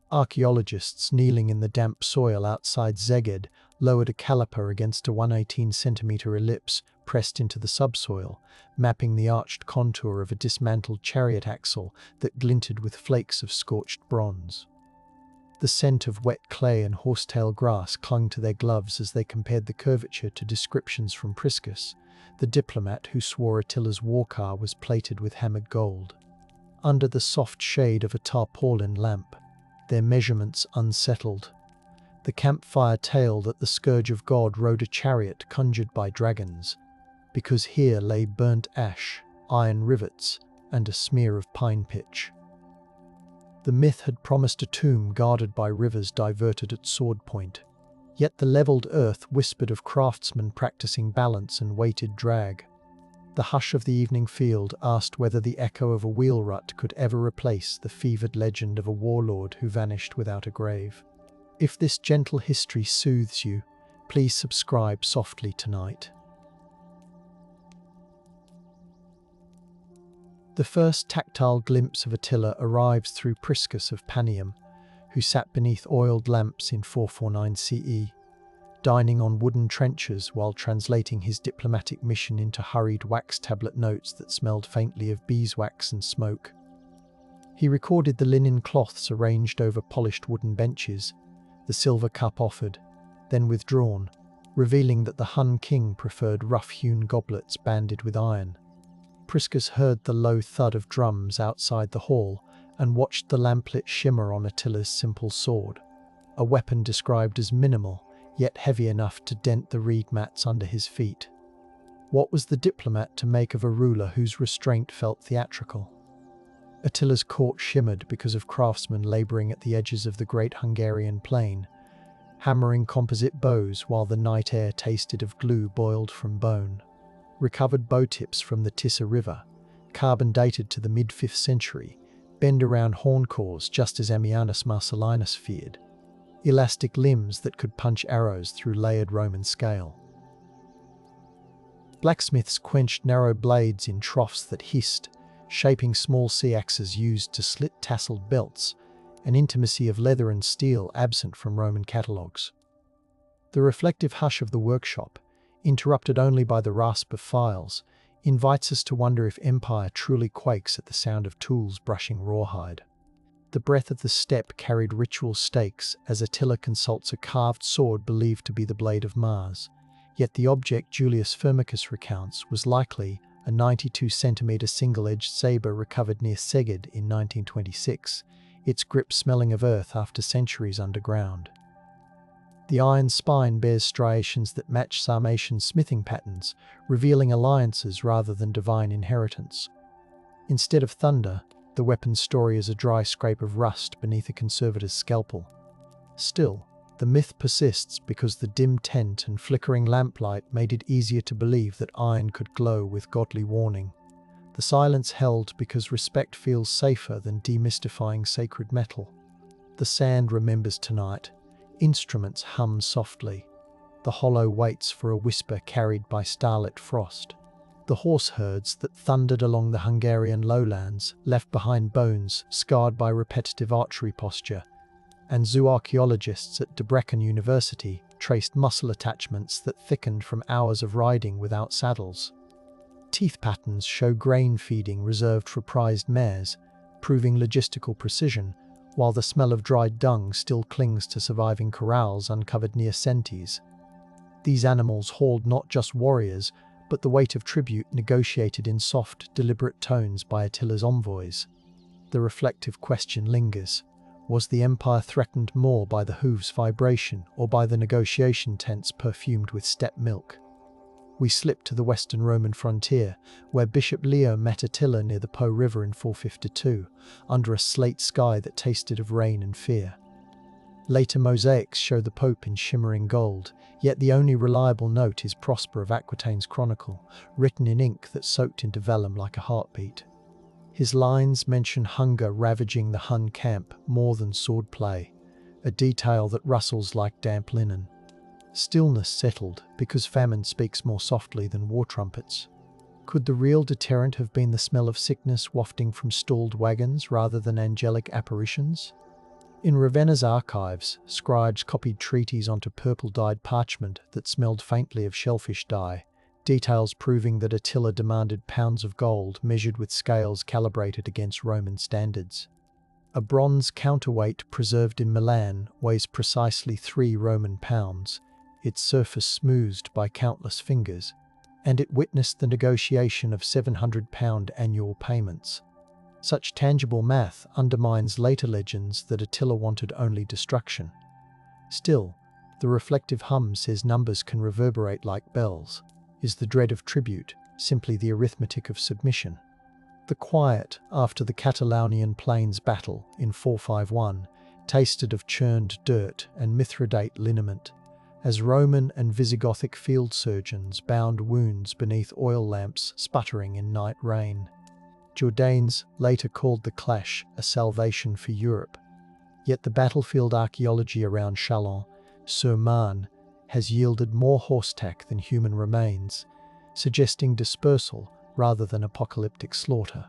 Archaeologists kneeling in the damp soil outside Szeged lowered a caliper against a 118-centimeter ellipse pressed into the subsoil, mapping the arched contour of a dismantled chariot axle that glinted with flakes of scorched bronze. The scent of wet clay and horsetail grass clung to their gloves as they compared the curvature to descriptions from Priscus, the diplomat who swore Attila's war car was plated with hammered gold. Under the soft shade of a tarpaulin lamp, their measurements unsettled. The campfire tale that the Scourge of God rode a chariot conjured by dragons, because here lay burnt ash, iron rivets, and a smear of pine pitch. The myth had promised a tomb guarded by rivers diverted at sword point, yet the levelled earth whispered of craftsmen practicing balance and weighted drag. The hush of the evening field asked whether the echo of a wheel rut could ever replace the fevered legend of a warlord who vanished without a grave. If this gentle history soothes you, please subscribe softly tonight. The first tactile glimpse of Attila arrives through Priscus of Panium, who sat beneath oiled lamps in 449 CE, dining on wooden trenchers while translating his diplomatic mission into hurried wax tablet notes that smelled faintly of beeswax and smoke. He recorded the linen cloths arranged over polished wooden benches, the silver cup offered, then withdrawn, revealing that the Hun king preferred rough-hewn goblets banded with iron. Priscus heard the low thud of drums outside the hall and watched the lamplit shimmer on Attila's simple sword, a weapon described as minimal, yet heavy enough to dent the reed mats under his feet. What was the diplomat to make of a ruler whose restraint felt theatrical? Attila's court shimmered because of craftsmen labouring at the edges of the great Hungarian plain, hammering composite bows while the night air tasted of glue boiled from bone. Recovered bow tips from the Tisa River, carbon dated to the mid-5th century, bend around horn cores just as Ammianus Marcellinus feared. Elastic limbs that could punch arrows through layered Roman scale. Blacksmiths quenched narrow blades in troughs that hissed, shaping small sea axes used to slit tasseled belts, an intimacy of leather and steel absent from Roman catalogues. The reflective hush of the workshop, interrupted only by the rasp of files, invites us to wonder if empire truly quakes at the sound of tools brushing rawhide. The breath of the steppe carried ritual stakes as Attila consults a carved sword believed to be the blade of Mars, yet the object Julius Firmicus recounts was likely a 92-centimeter single-edged sabre recovered near Szeged in 1926, its grip smelling of earth after centuries underground. The iron spine bears striations that match Sarmatian smithing patterns, revealing alliances rather than divine inheritance. Instead of thunder, the weapon's story is a dry scrape of rust beneath a conservator's scalpel. Still, the myth persists because the dim tent and flickering lamplight made it easier to believe that iron could glow with godly warning. The silence held because respect feels safer than demystifying sacred metal. The sand remembers tonight. Instruments hum softly. The hollow waits for a whisper carried by starlit frost. The horse herds that thundered along the Hungarian lowlands left behind bones scarred by repetitive archery posture, and zooarchaeologists at Debrecen University traced muscle attachments that thickened from hours of riding without saddles. Teeth patterns show grain feeding reserved for prized mares, proving logistical precision, while the smell of dried dung still clings to surviving corrals uncovered near Sentes. These animals hauled not just warriors, but the weight of tribute negotiated in soft, deliberate tones by Attila's envoys. The reflective question lingers. Was the empire threatened more by the hooves' vibration or by the negotiation tents perfumed with steppe milk? We slip to the western Roman frontier, where Bishop Leo met Attila near the Po River in 452, under a slate sky that tasted of rain and fear. Later mosaics show the Pope in shimmering gold, yet the only reliable note is Prosper of Aquitaine's chronicle, written in ink that soaked into vellum like a heartbeat. His lines mention hunger ravaging the Hun camp more than swordplay, a detail that rustles like damp linen. Stillness settled because famine speaks more softly than war trumpets. Could the real deterrent have been the smell of sickness wafting from stalled wagons rather than angelic apparitions? In Ravenna's archives, scribes copied treaties onto purple-dyed parchment that smelled faintly of shellfish dye, details proving that Attila demanded pounds of gold measured with scales calibrated against Roman standards. A bronze counterweight preserved in Milan weighs precisely 3 Roman pounds, its surface smoothed by countless fingers, and it witnessed the negotiation of £700 annual payments. Such tangible math undermines later legends that Attila wanted only destruction. Still, the reflective hum says numbers can reverberate like bells. Is the dread of tribute simply the arithmetic of submission? The quiet after the Catalaunian Plains battle in 451 tasted of churned dirt and Mithridate liniment, as Roman and Visigothic field surgeons bound wounds beneath oil lamps sputtering in night rain. Jourdanes later called the clash a salvation for Europe. Yet the battlefield archaeology around Chalon-sur-Marne has yielded more horsetack than human remains, suggesting dispersal rather than apocalyptic slaughter.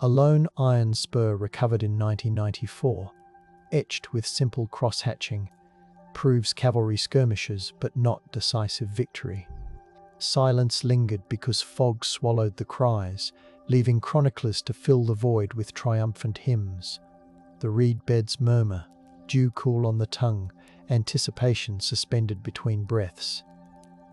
A lone iron spur recovered in 1994, etched with simple cross-hatching, proves cavalry skirmishes but not decisive victory. Silence lingered because fog swallowed the cries, leaving chroniclers to fill the void with triumphant hymns. The reed beds murmur, dew cool on the tongue, anticipation suspended between breaths.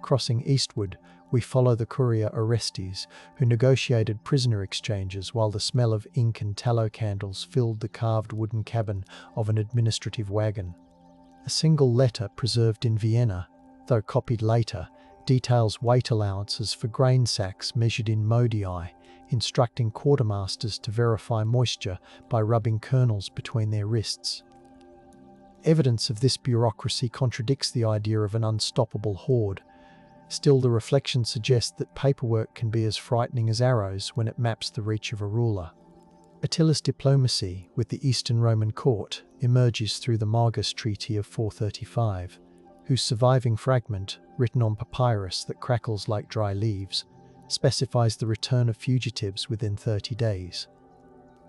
Crossing eastward, we follow the courier Orestes, who negotiated prisoner exchanges while the smell of ink and tallow candles filled the carved wooden cabin of an administrative wagon. A single letter preserved in Vienna, though copied later, details weight allowances for grain sacks measured in modii, instructing quartermasters to verify moisture by rubbing kernels between their wrists. Evidence of this bureaucracy contradicts the idea of an unstoppable horde. Still, the reflection suggests that paperwork can be as frightening as arrows when it maps the reach of a ruler. Attila's diplomacy with the Eastern Roman court emerges through the Margus Treaty of 435, whose surviving fragment, written on papyrus that crackles like dry leaves, specifies the return of fugitives within 30 days.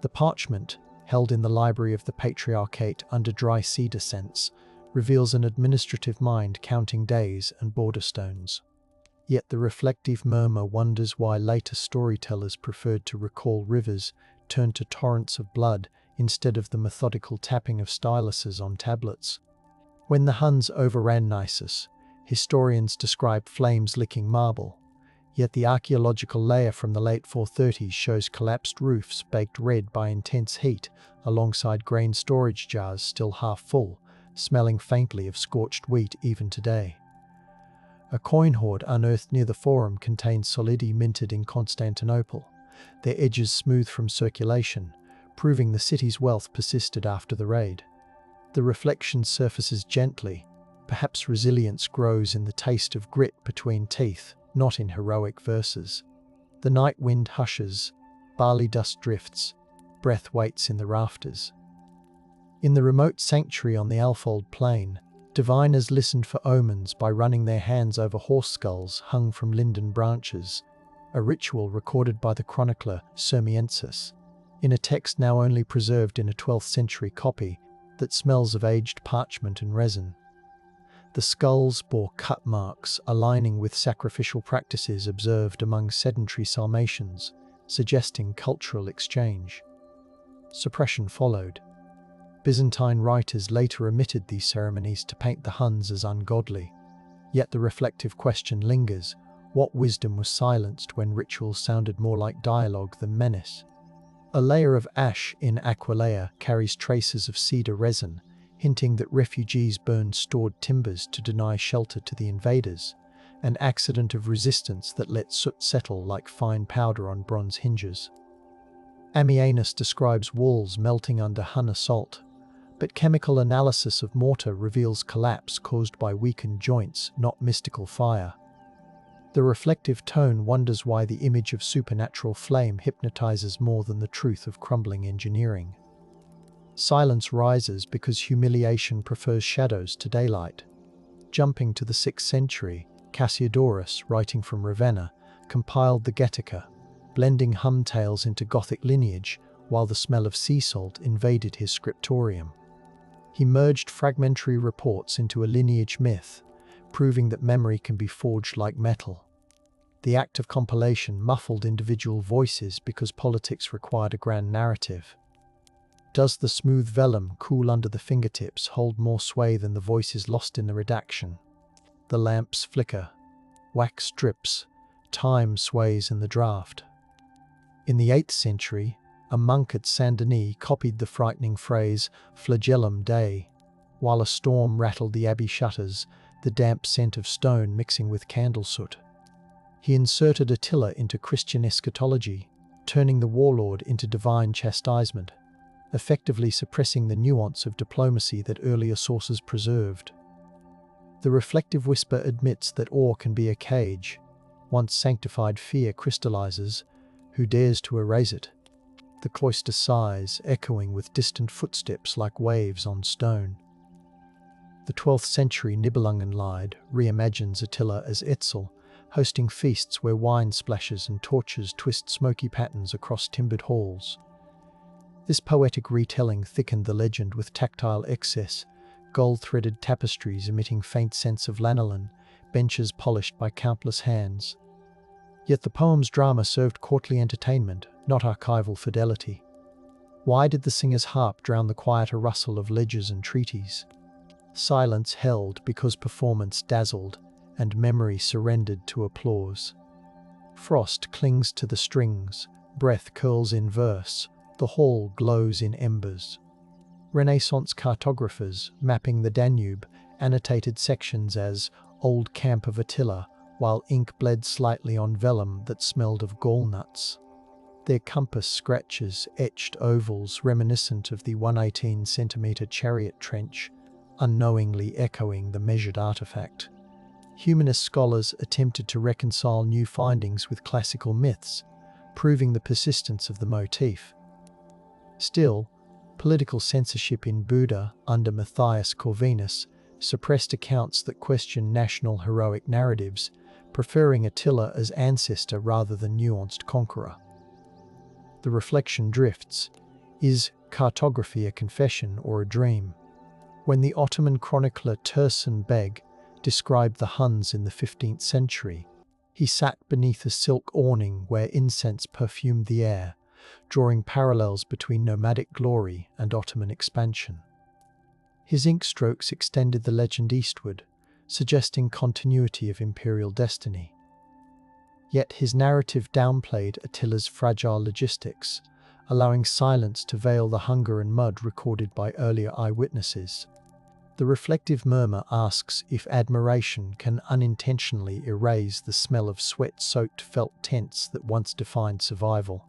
The parchment, held in the library of the Patriarchate under dry cedar scents, reveals an administrative mind counting days and border stones. Yet the reflective murmur wonders why later storytellers preferred to recall rivers turned to torrents of blood instead of the methodical tapping of styluses on tablets. When the Huns overran Naissus, historians describe flames licking marble, yet the archaeological layer from the late 430s shows collapsed roofs baked red by intense heat alongside grain storage jars still half full, smelling faintly of scorched wheat even today. A coin hoard unearthed near the Forum contains solidi minted in Constantinople, their edges smooth from circulation, proving the city's wealth persisted after the raid. The reflection surfaces gently. Perhaps resilience grows in the taste of grit between teeth, not in heroic verses. The night wind hushes, barley dust drifts, breath waits in the rafters. In the remote sanctuary on the Alfold Plain, diviners listened for omens by running their hands over horse skulls hung from linden branches, a ritual recorded by the chronicler Sirmiensis, in a text now only preserved in a 12th century copy that smells of aged parchment and resin. The skulls bore cut marks aligning with sacrificial practices observed among sedentary Sarmatians, suggesting cultural exchange. Suppression followed. Byzantine writers later omitted these ceremonies to paint the Huns as ungodly. Yet the reflective question lingers: what wisdom was silenced when rituals sounded more like dialogue than menace? A layer of ash in Aquileia carries traces of cedar resin, hinting that refugees burned stored timbers to deny shelter to the invaders, an accident of resistance that let soot settle like fine powder on bronze hinges. Ammianus describes walls melting under Hun assault, but chemical analysis of mortar reveals collapse caused by weakened joints, not mystical fire. The reflective tone wonders why the image of supernatural flame hypnotizes more than the truth of crumbling engineering. Silence rises because humiliation prefers shadows to daylight. Jumping to the 6th century, Cassiodorus, writing from Ravenna, compiled the Getica, blending Hun tales into Gothic lineage while the smell of sea salt invaded his scriptorium. He merged fragmentary reports into a lineage myth, proving that memory can be forged like metal. The act of compilation muffled individual voices because politics required a grand narrative. Does the smooth vellum cool under the fingertips hold more sway than the voices lost in the redaction? The lamps flicker, wax drips, time sways in the draft. In the 8th century, a monk at Saint-Denis copied the frightening phrase flagellum Dei, while a storm rattled the abbey shutters, the damp scent of stone mixing with candle soot. He inserted Attila into Christian eschatology, turning the warlord into divine chastisement, effectively suppressing the nuance of diplomacy that earlier sources preserved. The reflective whisper admits that awe can be a cage. Once sanctified fear crystallizes. Who dares to erase it? The cloister sighs, echoing with distant footsteps like waves on stone. The 12th century Nibelungenlied reimagines Attila as Etzel, hosting feasts where wine splashes and torches twist smoky patterns across timbered halls. This poetic retelling thickened the legend with tactile excess, gold-threaded tapestries emitting faint scents of lanolin, benches polished by countless hands. Yet the poem's drama served courtly entertainment, not archival fidelity. Why did the singer's harp drown the quieter rustle of ledgers and treaties? Silence held because performance dazzled, and memory surrendered to applause. Frost clings to the strings, breath curls in verse, the hall glows in embers. Renaissance cartographers, mapping the Danube, annotated sections as Old Camp of Attila, while ink bled slightly on vellum that smelled of gallnuts. Their compass scratches etched ovals reminiscent of the 118-centimetre chariot trench, unknowingly echoing the measured artifact. Humanist scholars attempted to reconcile new findings with classical myths, proving the persistence of the motif. Still, political censorship in Buda under Matthias Corvinus suppressed accounts that questioned national heroic narratives, preferring Attila as ancestor rather than nuanced conqueror. The reflection drifts. Is cartography a confession or a dream? When the Ottoman chronicler Tursun Beg described the Huns in the 15th century, he sat beneath a silk awning where incense perfumed the air, drawing parallels between nomadic glory and Ottoman expansion. His ink strokes extended the legend eastward, suggesting continuity of imperial destiny. Yet his narrative downplayed Attila's fragile logistics, allowing silence to veil the hunger and mud recorded by earlier eyewitnesses. The reflective murmur asks if admiration can unintentionally erase the smell of sweat-soaked felt tents that once defined survival.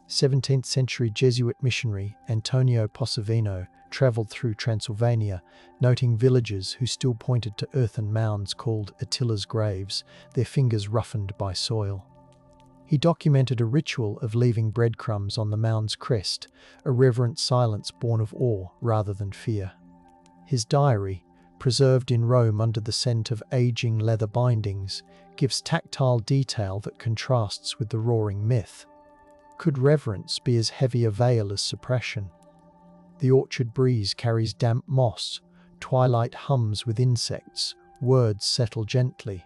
17th century Jesuit missionary Antonio Posavino travelled through Transylvania, noting villagers who still pointed to earthen mounds called Attila's graves, their fingers roughened by soil. He documented a ritual of leaving breadcrumbs on the mound's crest, a reverent silence born of awe rather than fear. His diary, preserved in Rome under the scent of aging leather bindings, gives tactile detail that contrasts with the roaring myth. Could reverence be as heavy a veil as suppression? The orchard breeze carries damp moss, twilight hums with insects, words settle gently.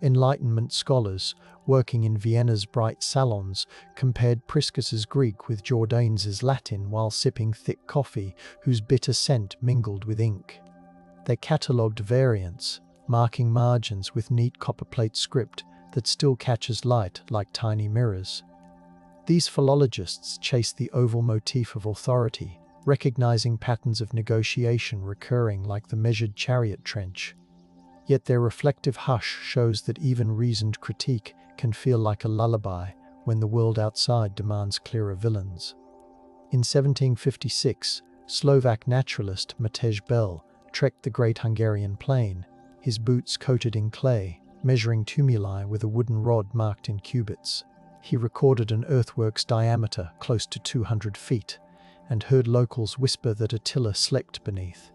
Enlightenment scholars, working in Vienna's bright salons, compared Priscus's Greek with Jordanes's Latin while sipping thick coffee whose bitter scent mingled with ink. They catalogued variants, marking margins with neat copperplate script that still catches light like tiny mirrors. These philologists chase the oval motif of authority, recognizing patterns of negotiation recurring like the measured chariot trench. Yet their reflective hush shows that even reasoned critique can feel like a lullaby when the world outside demands clearer villains. In 1756, Slovak naturalist Matej Bel trekked the Great Hungarian Plain, his boots coated in clay, measuring tumuli with a wooden rod marked in cubits. He recorded an earthwork's diameter close to 200 feet, and heard locals whisper that Attila slept beneath.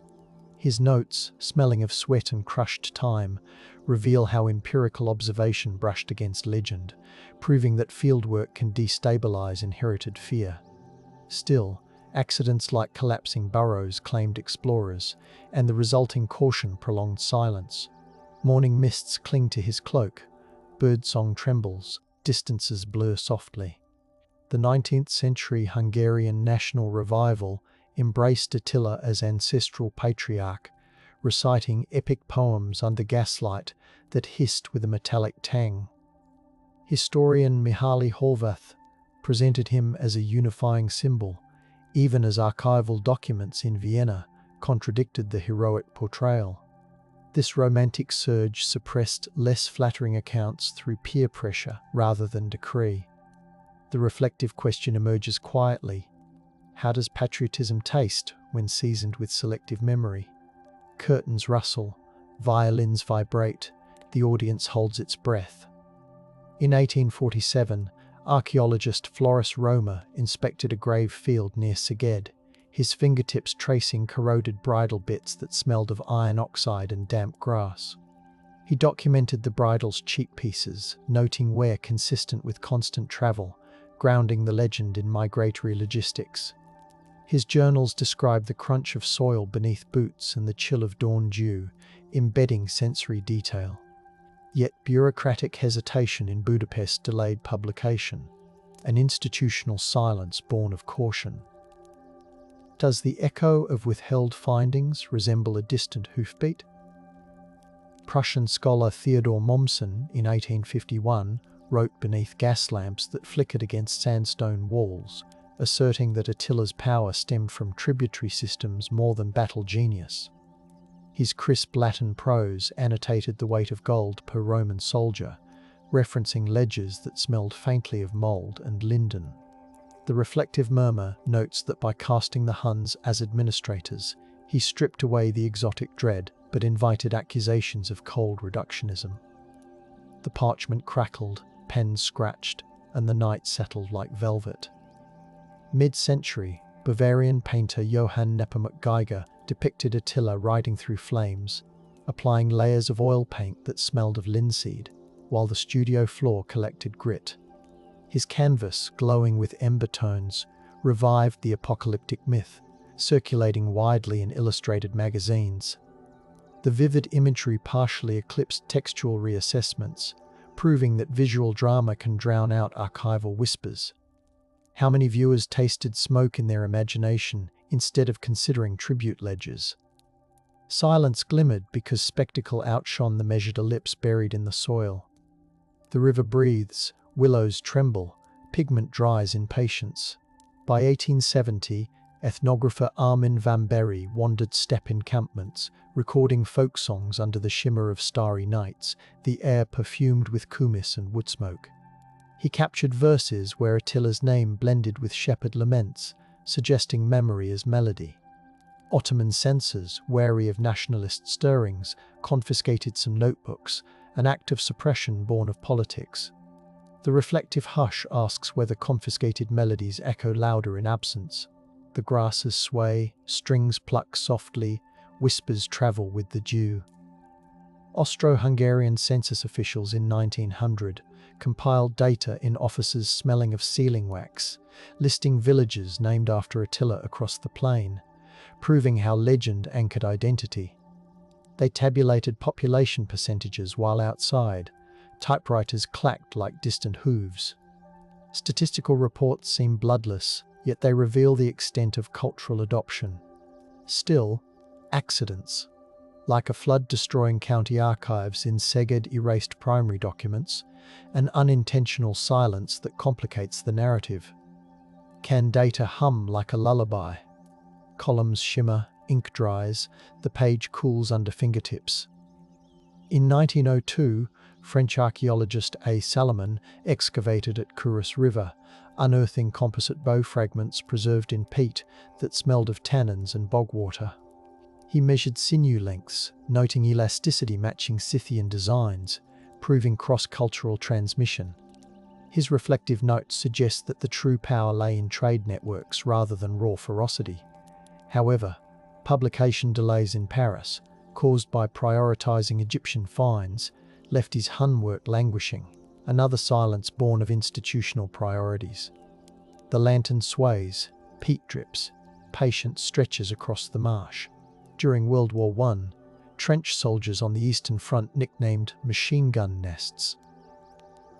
His notes, smelling of sweat and crushed time, reveal how empirical observation brushed against legend, proving that fieldwork can destabilize inherited fear. Still, Accidents like collapsing burrows claimed explorers, and the resulting caution prolonged silence. Morning mists cling to his cloak, birdsong trembles, distances blur softly. The 19th century Hungarian national revival embraced Attila as ancestral patriarch, reciting epic poems under gaslight that hissed with a metallic tang. Historian Mihaly Horváth presented him as a unifying symbol, even as archival documents in Vienna contradicted the heroic portrayal. This romantic surge suppressed less flattering accounts through peer pressure rather than decree. The reflective question emerges quietly. How does patriotism taste when seasoned with selective memory? Curtains rustle, violins vibrate, the audience holds its breath. In 1847, archaeologist Floris Roma inspected a grave field near Szeged, his fingertips tracing corroded bridle bits that smelled of iron oxide and damp grass. He documented the bridle's cheek pieces, noting wear consistent with constant travel, grounding the legend in migratory logistics. His journals describe the crunch of soil beneath boots and the chill of dawn dew, embedding sensory detail. Yet bureaucratic hesitation in Budapest delayed publication, an institutional silence born of caution. Does the echo of withheld findings resemble a distant hoofbeat? Prussian scholar Theodor Mommsen in 1851 wrote beneath gas lamps that flickered against sandstone walls, asserting that Attila's power stemmed from tributary systems more than battle genius. His crisp Latin prose annotated the weight of gold per Roman soldier, referencing ledgers that smelled faintly of mould and linden. The reflective murmur notes that by casting the Huns as administrators, he stripped away the exotic dread but invited accusations of cold reductionism. The parchment crackled, pens scratched, and the night settled like velvet. Mid-century, Bavarian painter Johann Nepomuk Geiger depicted Attila riding through flames, applying layers of oil paint that smelled of linseed, while the studio floor collected grit. His canvas, glowing with ember tones, revived the apocalyptic myth, circulating widely in illustrated magazines. The vivid imagery partially eclipsed textual reassessments, proving that visual drama can drown out archival whispers. How many viewers tasted smoke in their imagination instead of considering tribute ledgers? Silence glimmered because spectacle outshone the measured ellipse buried in the soil. The river breathes, willows tremble, pigment dries in patience. By 1870, ethnographer Armin van Berry wandered steppe encampments, recording folk songs under the shimmer of starry nights, the air perfumed with kumis and wood smoke. He captured verses where Attila's name blended with shepherd laments, suggesting memory as melody. Ottoman censors, wary of nationalist stirrings, confiscated some notebooks, an act of suppression born of politics. The reflective hush asks whether confiscated melodies echo louder in absence. The grasses sway, strings pluck softly, whispers travel with the dew. Austro-Hungarian census officials in 1900 compiled data in offices smelling of sealing wax, listing villages named after Attila across the plain, proving how legend anchored identity. They tabulated population percentages while outside. Typewriters clacked like distant hooves. Statistical reports seem bloodless, yet they reveal the extent of cultural adoption. Still, accidents, like a flood-destroying county archives in Szeged erased primary documents, an unintentional silence that complicates the narrative. Can data hum like a lullaby? Columns shimmer, ink dries, the page cools under fingertips. In 1902, French archaeologist A. Salomon excavated at Kurus River, unearthing composite bow fragments preserved in peat that smelled of tannins and bog water. He measured sinew lengths, noting elasticity matching Scythian designs, proving cross-cultural transmission. His reflective notes suggest that the true power lay in trade networks rather than raw ferocity. However, publication delays in Paris, caused by prioritizing Egyptian finds, left his Hun work languishing, another silence born of institutional priorities. The lantern sways, peat drips, patient stretches across the marsh. During World War I, trench soldiers on the Eastern Front nicknamed machine gun nests.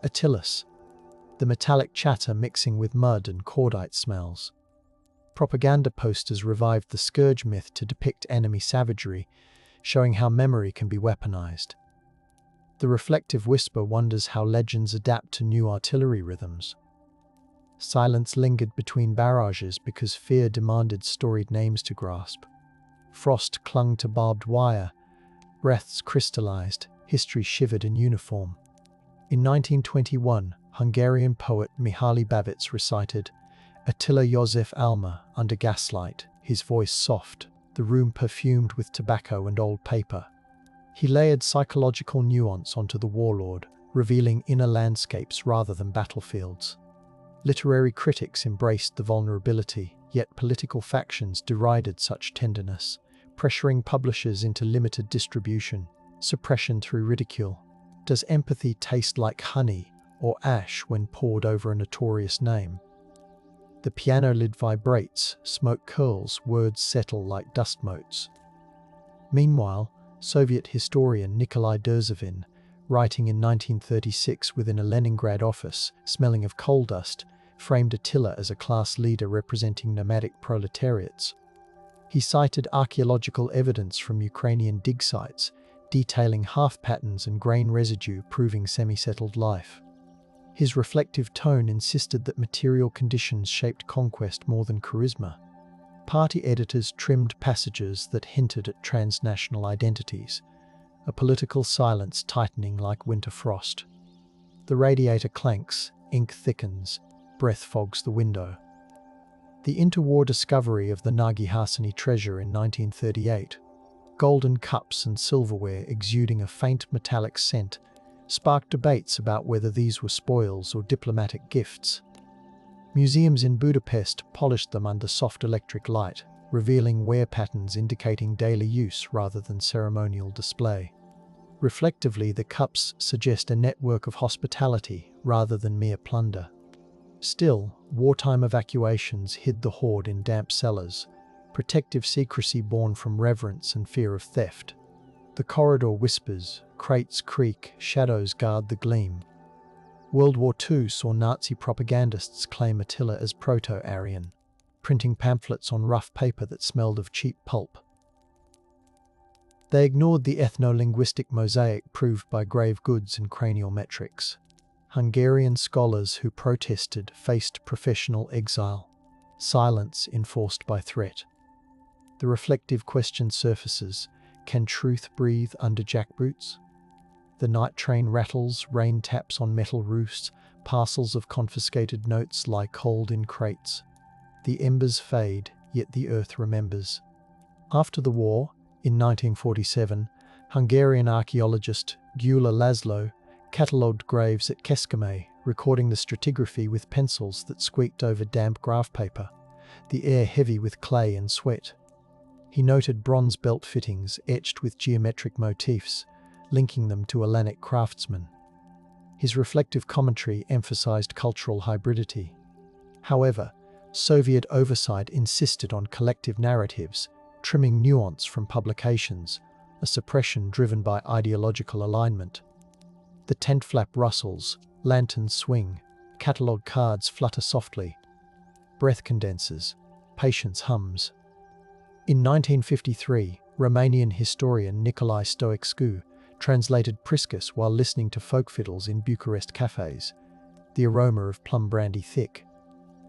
Attila's, the metallic chatter mixing with mud and cordite smells. Propaganda posters revived the Scourge myth to depict enemy savagery, showing how memory can be weaponized. The reflective whisper wonders how legends adapt to new artillery rhythms. Silence lingered between barrages because fear demanded storied names to grasp. Frost clung to barbed wire, breaths crystallized, history shivered in uniform. In 1921, Hungarian poet Mihaly Babits recited Attila József Alma under gaslight, his voice soft, the room perfumed with tobacco and old paper. He layered psychological nuance onto the warlord, revealing inner landscapes rather than battlefields. Literary critics embraced the vulnerability, yet political factions derided such tenderness, pressuring publishers into limited distribution, suppression through ridicule. Does empathy taste like honey or ash when poured over a notorious name? The piano lid vibrates, smoke curls, words settle like dust motes. Meanwhile, Soviet historian Nikolai Derzhavin, writing in 1936 within a Leningrad office, smelling of coal dust, framed Attila as a class leader representing nomadic proletariats. He cited archaeological evidence from Ukrainian dig sites, detailing half patterns and grain residue proving semi-settled life. His reflective tone insisted that material conditions shaped conquest more than charisma. Party editors trimmed passages that hinted at transnational identities, a political silence tightening like winter frost. The radiator clanks, ink thickens, breath fogs the window. The interwar discovery of the Nagy Harsany treasure in 1938, golden cups and silverware exuding a faint metallic scent, sparked debates about whether these were spoils or diplomatic gifts. Museums in Budapest polished them under soft electric light, revealing wear patterns indicating daily use rather than ceremonial display. Reflectively, the cups suggest a network of hospitality rather than mere plunder. Still, wartime evacuations hid the hoard in damp cellars, protective secrecy born from reverence and fear of theft. The corridor whispers, crates creak, shadows guard the gleam. World War II saw Nazi propagandists claim Attila as Proto-Aryan, printing pamphlets on rough paper that smelled of cheap pulp. They ignored the ethno-linguistic mosaic proved by grave goods and cranial metrics. Hungarian scholars who protested faced professional exile, silence enforced by threat. The reflective question surfaces: can truth breathe under jackboots? The night train rattles, rain taps on metal roofs, parcels of confiscated notes lie cold in crates. The embers fade, yet the earth remembers. After the war, in 1947, Hungarian archaeologist Gyula Laszlo catalogued graves at Kecskemét, recording the stratigraphy with pencils that squeaked over damp graph paper, the air heavy with clay and sweat. He noted bronze belt fittings etched with geometric motifs, linking them to Hellenic craftsmen. His reflective commentary emphasized cultural hybridity. However, Soviet oversight insisted on collective narratives, trimming nuance from publications, a suppression driven by ideological alignment. The tent flap rustles, lanterns swing, catalogue cards flutter softly. Breath condenses, patience hums. In 1953, Romanian historian Nicolae Stoicscu translated Priscus while listening to folk fiddles in Bucharest cafes, the aroma of plum brandy thick.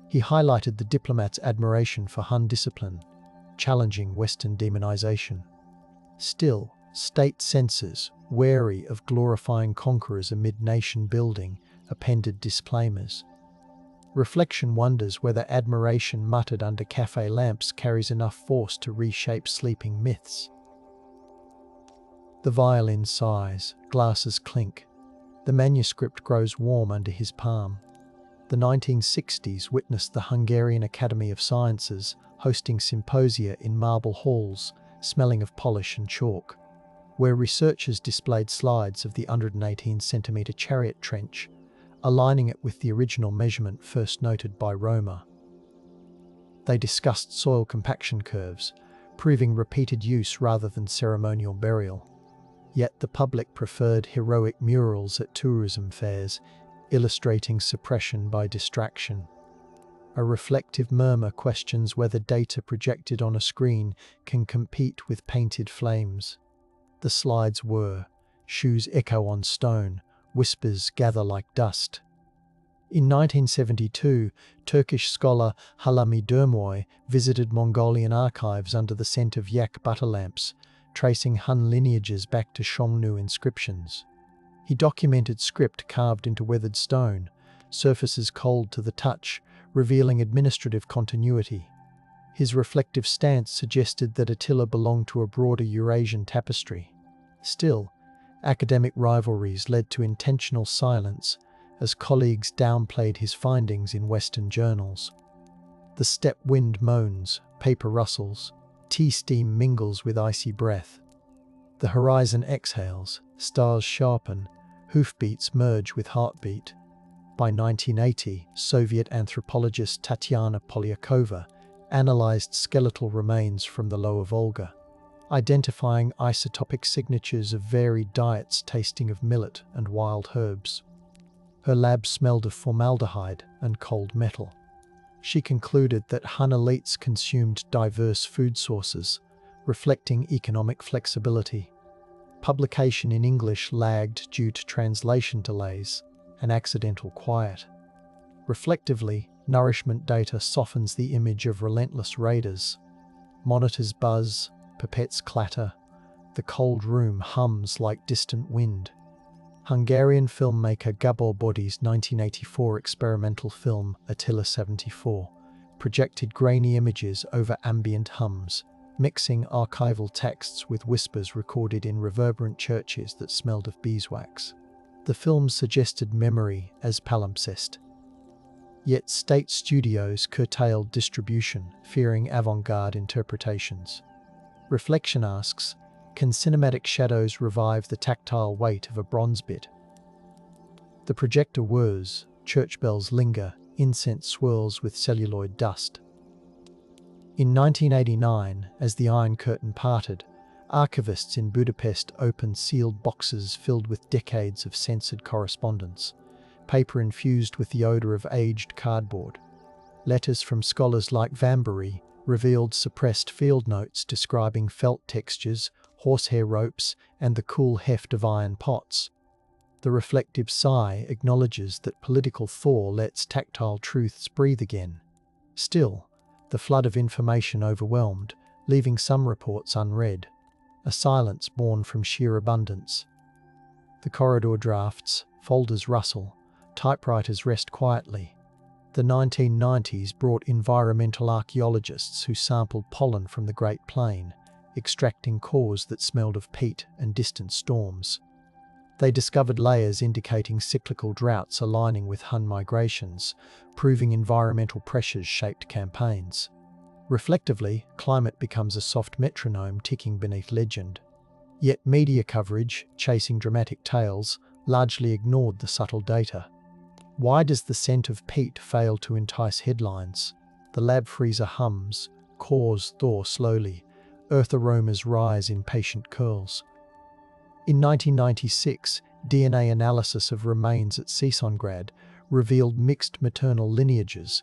He highlighted the diplomat's admiration for Hun discipline, challenging Western demonization. Still, state censors, wary of glorifying conquerors amid nation building, appended disclaimers. Reflection wonders whether admiration muttered under cafe lamps carries enough force to reshape sleeping myths. The violin sighs, glasses clink. The manuscript grows warm under his palm. The 1960s witnessed the Hungarian Academy of Sciences hosting symposia in marble halls, smelling of polish and chalk, where researchers displayed slides of the 118-centimetre chariot trench, aligning it with the original measurement first noted by Roma. They discussed soil compaction curves, proving repeated use rather than ceremonial burial. Yet the public preferred heroic murals at tourism fairs, illustrating suppression by distraction. A reflective murmur questions whether data projected on a screen can compete with painted flames. The slides were, shoes echo on stone, whispers gather like dust. In 1972, Turkish scholar Halami Durmoy visited Mongolian archives under the scent of yak butter lamps, tracing Hun lineages back to Xiongnu inscriptions. He documented script carved into weathered stone, surfaces cold to the touch, revealing administrative continuity. His reflective stance suggested that Attila belonged to a broader Eurasian tapestry. Still, academic rivalries led to intentional silence as colleagues downplayed his findings in Western journals. The steppe wind moans, paper rustles, tea steam mingles with icy breath. The horizon exhales, stars sharpen, hoofbeats merge with heartbeat. By 1980, Soviet anthropologist Tatyana Polyakova analyzed skeletal remains from the Lower Volga, identifying isotopic signatures of varied diets tasting of millet and wild herbs. Her lab smelled of formaldehyde and cold metal. She concluded that Hun elites consumed diverse food sources, reflecting economic flexibility. Publication in English lagged due to translation delays and accidental quiet. Reflectively, nourishment data softens the image of relentless raiders. Monitors buzz, pipettes clatter, the cold room hums like distant wind. Hungarian filmmaker Gabor Body's 1984 experimental film Attila 74 projected grainy images over ambient hums, mixing archival texts with whispers recorded in reverberant churches that smelled of beeswax. The film suggested memory as palimpsest. Yet state studios curtailed distribution, fearing avant-garde interpretations. Reflection asks, can cinematic shadows revive the tactile weight of a bronze bit? The projector whirs, church bells linger, incense swirls with celluloid dust. In 1989, as the Iron Curtain parted, archivists in Budapest opened sealed boxes filled with decades of censored correspondence, paper infused with the odour of aged cardboard. Letters from scholars like Vambury revealed suppressed field notes describing felt textures, horsehair ropes, and the cool heft of iron pots. The reflective sigh acknowledges that political thaw lets tactile truths breathe again. Still, the flood of information overwhelmed, leaving some reports unread, a silence born from sheer abundance. The corridor drafts, folders rustle, typewriters rest quietly. The 1990s brought environmental archaeologists who sampled pollen from the Great Plain, extracting cores that smelled of peat and distant storms. They discovered layers indicating cyclical droughts aligning with Hun migrations, proving environmental pressures shaped campaigns. Reflectively, climate becomes a soft metronome ticking beneath legend. Yet media coverage, chasing dramatic tales, largely ignored the subtle data. Why does the scent of peat fail to entice headlines? The lab freezer hums, cores thaw slowly, earth aromas rise in patient curls. In 1996, DNA analysis of remains at Szeged revealed mixed maternal lineages,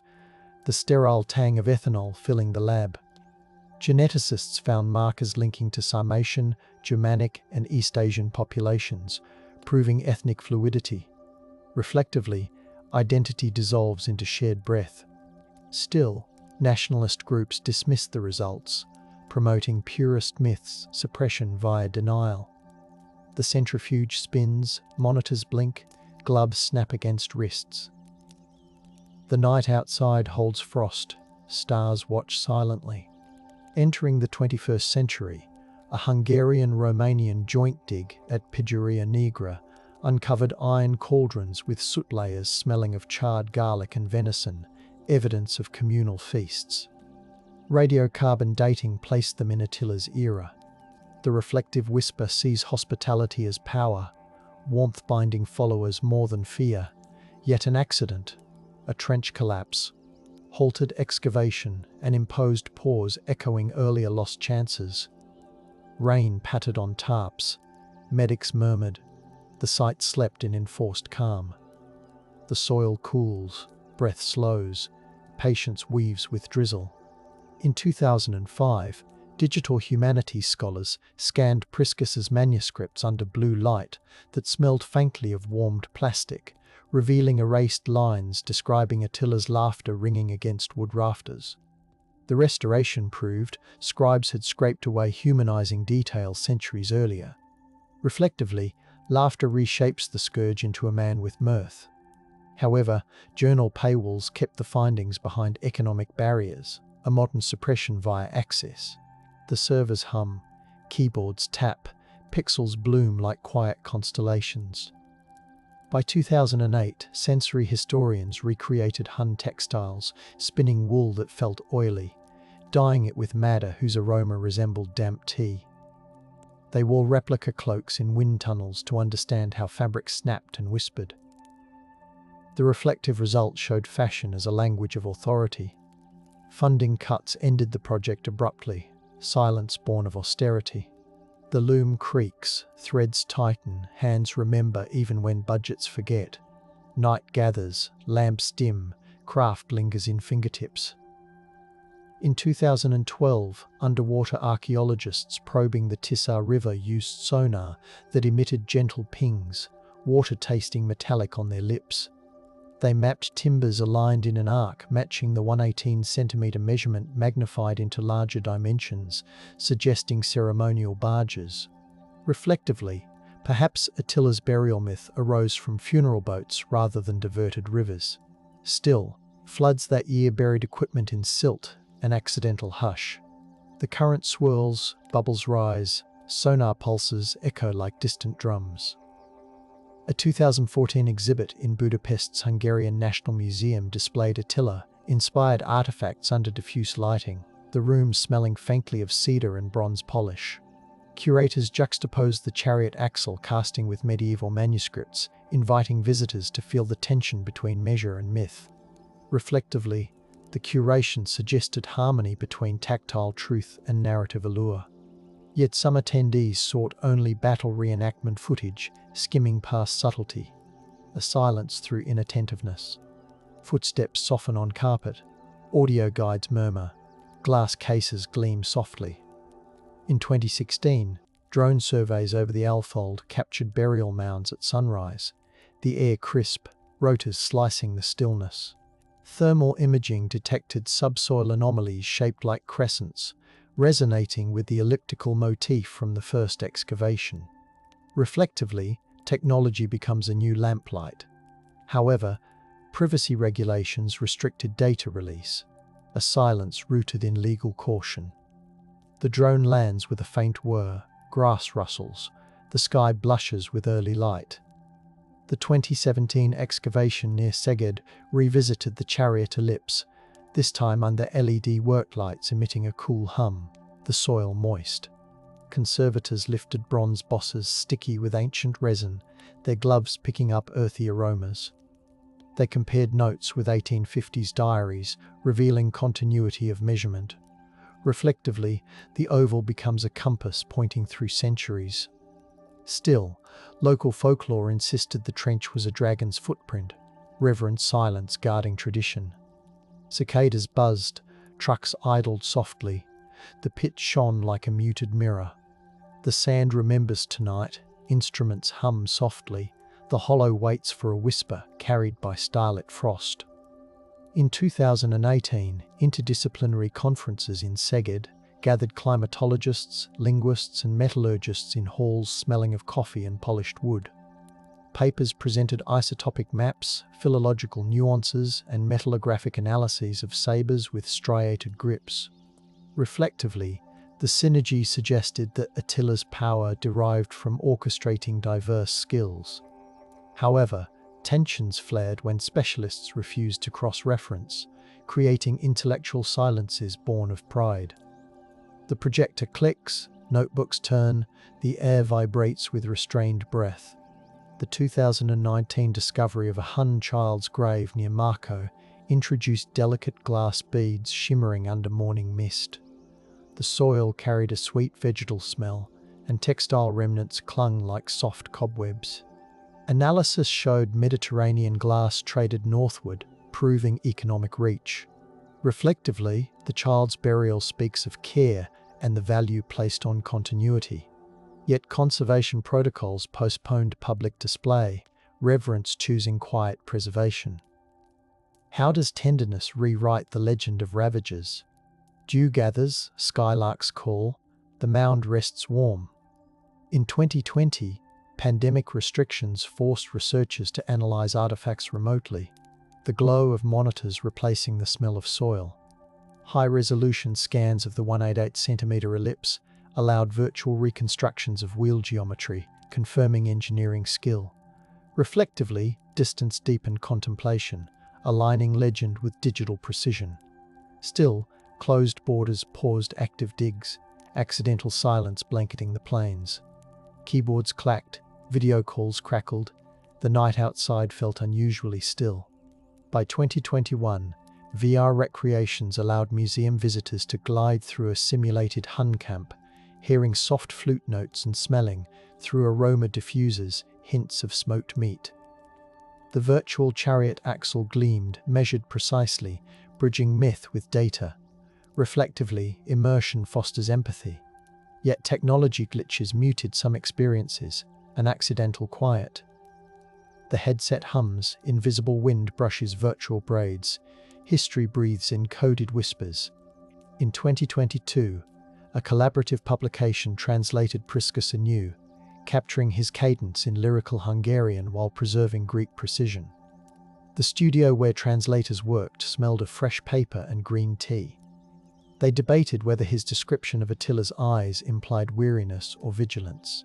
the sterile tang of ethanol filling the lab. Geneticists found markers linking to Sarmatian, Germanic, and East Asian populations, proving ethnic fluidity. Reflectively, identity dissolves into shared breath. Still, nationalist groups dismiss the results, promoting purist myths, suppression via denial. The centrifuge spins, monitors blink, gloves snap against wrists. The night outside holds frost, stars watch silently. Entering the 21st century, a Hungarian-Romanian joint dig at Pigeria Negra uncovered iron cauldrons with soot layers smelling of charred garlic and venison, evidence of communal feasts. Radiocarbon dating placed them in Attila's era. The reflective whisper sees hospitality as power, warmth binding followers more than fear, yet an accident, a trench collapse. halted excavation, an imposed pause echoing earlier lost chances. Rain pattered on tarps. Medics murmured. The site slept in enforced calm. The soil cools, breath slows, patience weaves with drizzle. In 2005, digital humanities scholars scanned Priscus's manuscripts under blue light that smelled faintly of warmed plastic, revealing erased lines describing Attila's laughter ringing against wood rafters. The restoration proved scribes had scraped away humanizing details centuries earlier. Reflectively, laughter reshapes the scourge into a man with mirth. However, journal paywalls kept the findings behind economic barriers, a modern suppression via access. The servers hum, keyboards tap, pixels bloom like quiet constellations. By 2008, sensory historians recreated Hun textiles, spinning wool that felt oily, dyeing it with madder whose aroma resembled damp tea. They wore replica cloaks in wind tunnels to understand how fabric snapped and whispered. The reflective result showed fashion as a language of authority. Funding cuts ended the project abruptly, silence born of austerity. The loom creaks, threads tighten, hands remember even when budgets forget. Night gathers, lamps dim, craft lingers in fingertips. In 2012, underwater archaeologists probing the Tisza River used sonar that emitted gentle pings, water tasting metallic on their lips. They mapped timbers aligned in an arc matching the 118-centimetre measurement magnified into larger dimensions, suggesting ceremonial barges. Reflectively, perhaps Attila's burial myth arose from funeral boats rather than diverted rivers. Still, floods that year buried equipment in silt, an accidental hush. The current swirls, bubbles rise, sonar pulses echo like distant drums. A 2014 exhibit in Budapest's Hungarian National Museum displayed Attila-inspired artifacts under diffuse lighting, the room smelling faintly of cedar and bronze polish. Curators juxtaposed the chariot axle casting with medieval manuscripts, inviting visitors to feel the tension between measure and myth. Reflectively, the curation suggested harmony between tactile truth and narrative allure. Yet some attendees sought only battle reenactment footage, skimming past subtlety. A silence through inattentiveness. Footsteps soften on carpet. Audio guides murmur. Glass cases gleam softly. In 2016, drone surveys over the Alfold captured burial mounds at sunrise. The air crisp, rotors slicing the stillness. Thermal imaging detected subsoil anomalies shaped like crescents, resonating with the elliptical motif from the first excavation. Reflectively, technology becomes a new lamplight. However, privacy regulations restricted data release, a silence rooted in legal caution. The drone lands with a faint whir, grass rustles, the sky blushes with early light. The 2017 excavation near Szeged revisited the chariot ellipse, this time under LED worklights emitting a cool hum, the soil moist. Conservators lifted bronze bosses sticky with ancient resin, their gloves picking up earthy aromas. They compared notes with 1850s diaries, revealing continuity of measurement. Reflectively, the oval becomes a compass pointing through centuries. Still, local folklore insisted the trench was a dragon's footprint, reverent silence guarding tradition. Cicadas buzzed, trucks idled softly, the pit shone like a muted mirror. The sand remembers tonight, instruments hum softly, the hollow waits for a whisper carried by starlit frost. In 2018, interdisciplinary conferences in Szeged gathered climatologists, linguists and metallurgists in halls smelling of coffee and polished wood. Papers presented isotopic maps, philological nuances and metallographic analyses of sabres with striated grips. Reflectively, the synergy suggested that Attila's power derived from orchestrating diverse skills. However, tensions flared when specialists refused to cross-reference, creating intellectual silences born of pride. The projector clicks, notebooks turn, the air vibrates with restrained breath. The 2019 discovery of a Hun child's grave near Marko introduced delicate glass beads shimmering under morning mist. The soil carried a sweet vegetal smell, and textile remnants clung like soft cobwebs. Analysis showed Mediterranean glass traded northward, proving economic reach. Reflectively, the child's burial speaks of care and the value placed on continuity. Yet conservation protocols postponed public display, reverence choosing quiet preservation. How does tenderness rewrite the legend of ravages? Dew gathers, skylarks call, the mound rests warm. In 2020, pandemic restrictions forced researchers to analyze artifacts remotely, the glow of monitors replacing the smell of soil. High-resolution scans of the 188-centimetre ellipse allowed virtual reconstructions of wheel geometry, confirming engineering skill. Reflectively, distance deepened contemplation, aligning legend with digital precision. Still, closed borders paused active digs, accidental silence blanketing the plains. Keyboards clacked, video calls crackled, the night outside felt unusually still. By 2021, VR recreations allowed museum visitors to glide through a simulated Hun camp, hearing soft flute notes and smelling, through aroma diffusers, hints of smoked meat. The virtual chariot axle gleamed, measured precisely, bridging myth with data. Reflectively, immersion fosters empathy. Yet technology glitches muted some experiences, an accidental quiet. The headset hums, invisible wind brushes virtual braids, history breathes in coded whispers. In 2022, a collaborative publication translated Priscus anew, capturing his cadence in lyrical Hungarian while preserving Greek precision. The studio where translators worked smelled of fresh paper and green tea. They debated whether his description of Attila's eyes implied weariness or vigilance.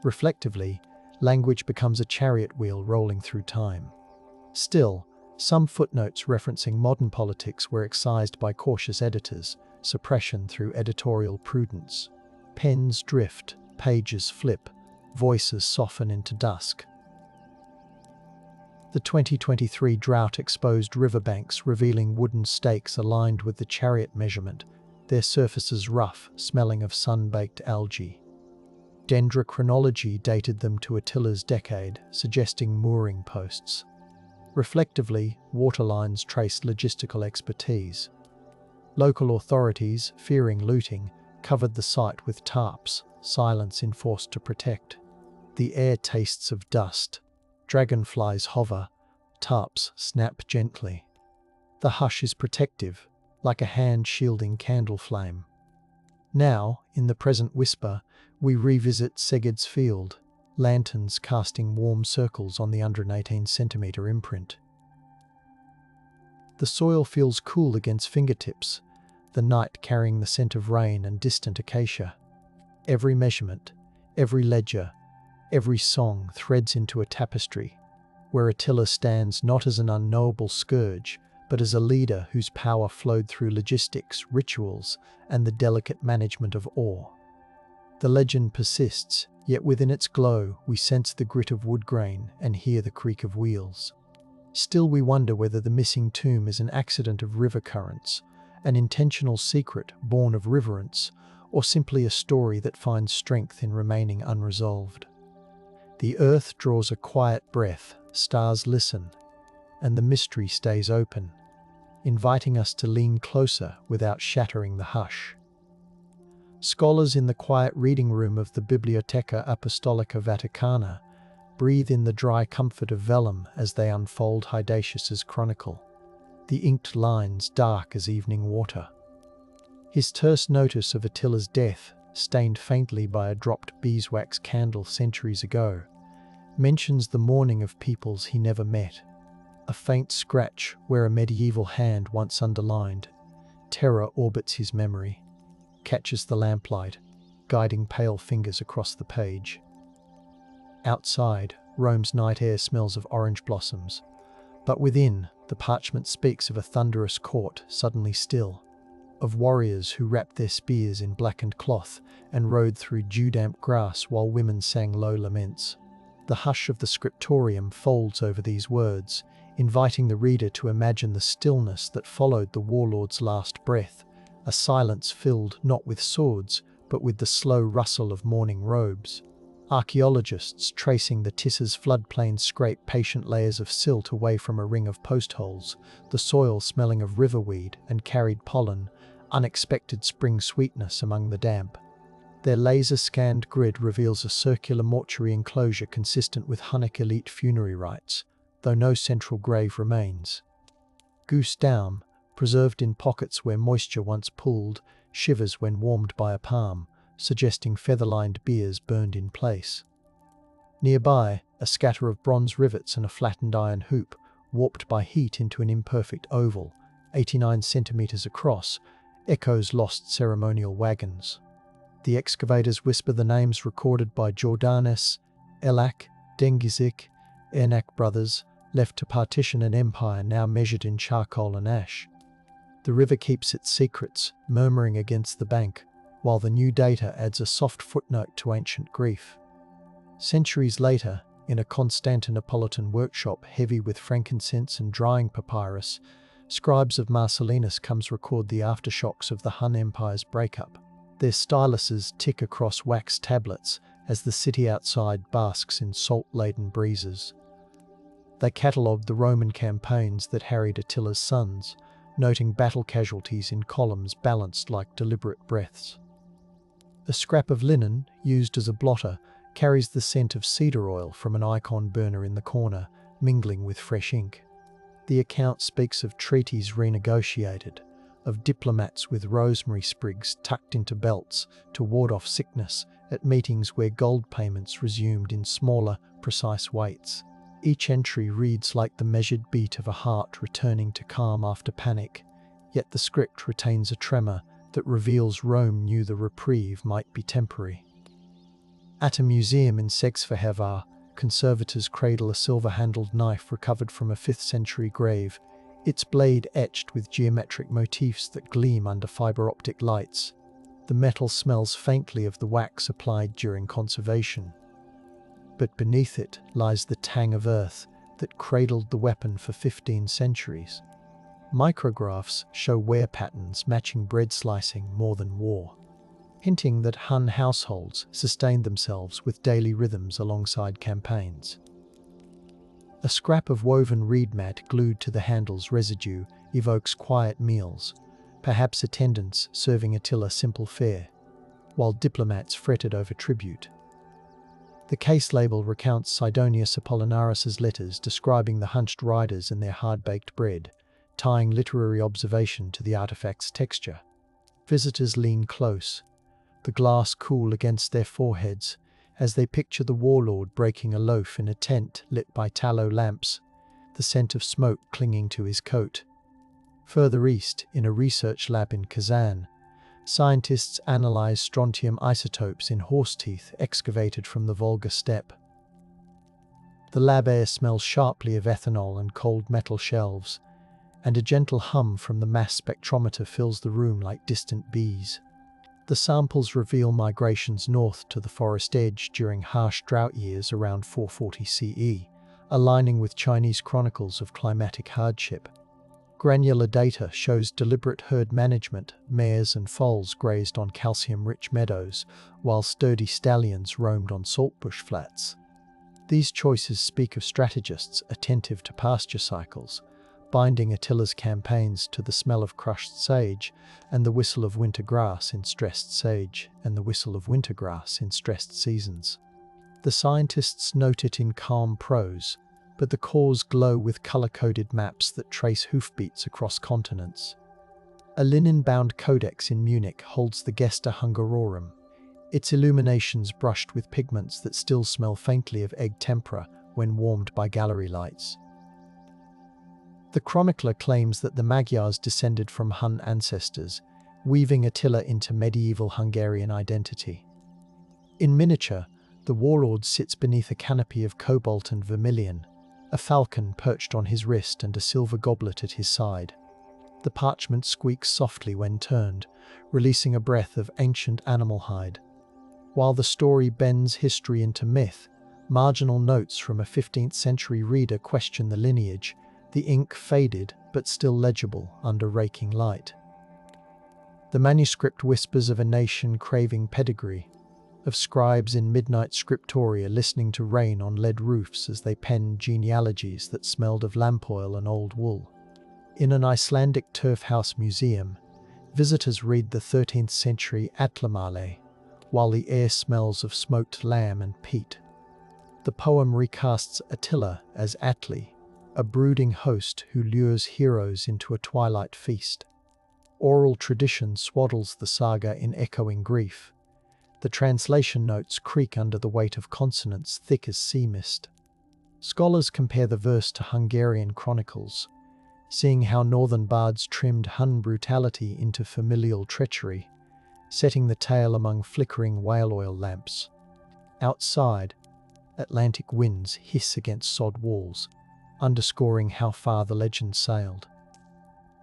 Reflectively, language becomes a chariot wheel rolling through time. Still, some footnotes referencing modern politics were excised by cautious editors, suppression through editorial prudence. Pens drift, pages flip, voices soften into dusk. The 2023 drought exposed riverbanks revealing wooden stakes aligned with the chariot measurement, their surfaces rough, smelling of sun-baked algae. Dendrochronology dated them to Attila's decade, suggesting mooring posts. Reflectively, waterlines traced logistical expertise. Local authorities, fearing looting, covered the site with tarps, silence enforced to protect. The air tastes of dust. Dragonflies hover, tarps snap gently. The hush is protective, like a hand shielding candle flame. Now, in the present whisper, we revisit Szeged's field, lanterns casting warm circles on the 118-centimetre imprint. The soil feels cool against fingertips, the night carrying the scent of rain and distant acacia. Every measurement, every ledger, every song threads into a tapestry, where Attila stands not as an unknowable scourge, but as a leader whose power flowed through logistics, rituals, and the delicate management of awe. The legend persists, yet within its glow we sense the grit of wood grain and hear the creak of wheels. Still we wonder whether the missing tomb is an accident of river currents, an intentional secret born of reverence, or simply a story that finds strength in remaining unresolved. The earth draws a quiet breath, stars listen, and the mystery stays open, inviting us to lean closer without shattering the hush. Scholars in the quiet reading room of the Biblioteca Apostolica Vaticana breathe in the dry comfort of vellum as they unfold Hydatius's chronicle, the inked lines dark as evening water. His terse notice of Attila's death, stained faintly by a dropped beeswax candle centuries ago, mentions the mourning of peoples he never met. A faint scratch where a medieval hand once underlined. Terror orbits his memory, catches the lamplight, guiding pale fingers across the page. Outside, Rome's night air smells of orange blossoms, but within, the parchment speaks of a thunderous court suddenly still, of warriors who wrapped their spears in blackened cloth and rode through dew-damp grass while women sang low laments. The hush of the scriptorium folds over these words, inviting the reader to imagine the stillness that followed the warlord's last breath, a silence filled not with swords, but with the slow rustle of mourning robes. Archaeologists tracing the Tissa's floodplain scrape patient layers of silt away from a ring of post holes, the soil smelling of riverweed and carried pollen, unexpected spring sweetness among the damp. Their laser-scanned grid reveals a circular mortuary enclosure consistent with Hunnic elite funerary rites, though no central grave remains. Goose down, preserved in pockets where moisture once pooled, shivers when warmed by a palm, suggesting feather-lined biers burned in place. Nearby, a scatter of bronze rivets and a flattened iron hoop, warped by heat into an imperfect oval, 89 centimeters across, echoes lost ceremonial wagons. The excavators whisper the names recorded by Jordanes, Elak, Dengizik, Ernak brothers, left to partition an empire now measured in charcoal and ash. The river keeps its secrets, murmuring against the bank, while the new data adds a soft footnote to ancient grief. Centuries later, in a Constantinopolitan workshop heavy with frankincense and drying papyrus, scribes of Marcellinus comes record the aftershocks of the Hun Empire's breakup. Their styluses tick across wax tablets as the city outside basks in salt-laden breezes. They catalogue the Roman campaigns that harried Attila's sons, noting battle casualties in columns balanced like deliberate breaths. A scrap of linen, used as a blotter, carries the scent of cedar oil from an icon burner in the corner, mingling with fresh ink. The account speaks of treaties renegotiated, of diplomats with rosemary sprigs tucked into belts to ward off sickness at meetings where gold payments resumed in smaller, precise weights. Each entry reads like the measured beat of a heart returning to calm after panic, yet the script retains a tremor that reveals Rome knew the reprieve might be temporary. At a museum in Szeged, conservators cradle a silver-handled knife recovered from a 5th century grave, its blade etched with geometric motifs that gleam under fiber-optic lights. The metal smells faintly of the wax applied during conservation. But beneath it lies the tang of earth that cradled the weapon for 15 centuries. Micrographs show wear patterns matching bread slicing more than war, hinting that Hun households sustained themselves with daily rhythms alongside campaigns. A scrap of woven reed mat glued to the handle's residue evokes quiet meals, perhaps attendants serving Attila simple fare, while diplomats fretted over tribute. The case label recounts Sidonius Apollinaris's letters describing the hunched riders and their hard-baked bread, tying literary observation to the artifact's texture. Visitors lean close, the glass cool against their foreheads, as they picture the warlord breaking a loaf in a tent lit by tallow lamps, the scent of smoke clinging to his coat. Further east, in a research lab in Kazan, scientists analyze strontium isotopes in horse teeth excavated from the Volga steppe. The lab air smells sharply of ethanol and cold metal shelves, and a gentle hum from the mass spectrometer fills the room like distant bees. The samples reveal migrations north to the forest edge during harsh drought years around 440 CE, aligning with Chinese chronicles of climatic hardship. Granular data shows deliberate herd management. Mares and foals grazed on calcium-rich meadows, while sturdy stallions roamed on saltbush flats. These choices speak of strategists attentive to pasture cycles, binding Attila's campaigns to the smell of crushed sage and the whistle of winter grass in stressed seasons. The scientists note it in calm prose, but the cores glow with color-coded maps that trace hoofbeats across continents. A linen-bound codex in Munich holds the Gesta Hungarorum, its illuminations brushed with pigments that still smell faintly of egg tempera when warmed by gallery lights. The chronicler claims that the Magyars descended from Hun ancestors, weaving Attila into medieval Hungarian identity. In miniature, the warlord sits beneath a canopy of cobalt and vermilion, a falcon perched on his wrist and a silver goblet at his side. The parchment squeaks softly when turned, releasing a breath of ancient animal hide. While the story bends history into myth, Marginal notes from a 15th century reader question the lineage, the ink faded but still legible under raking light. The manuscript whispers of a nation craving pedigree, of scribes in midnight scriptoria listening to rain on lead roofs as they penned genealogies that smelled of lamp oil and old wool. In an Icelandic turf house museum, visitors read the 13th century Atlamale, while the air smells of smoked lamb and peat. The poem recasts Attila as Atli, a brooding host who lures heroes into a twilight feast. Oral tradition swaddles the saga in echoing grief. The translation notes creak under the weight of consonants thick as sea mist. Scholars compare the verse to Hungarian chronicles, seeing how northern bards trimmed Hun brutality into familial treachery, setting the tale among flickering whale oil lamps. Outside, Atlantic winds hiss against sod walls, underscoring how far the legend sailed.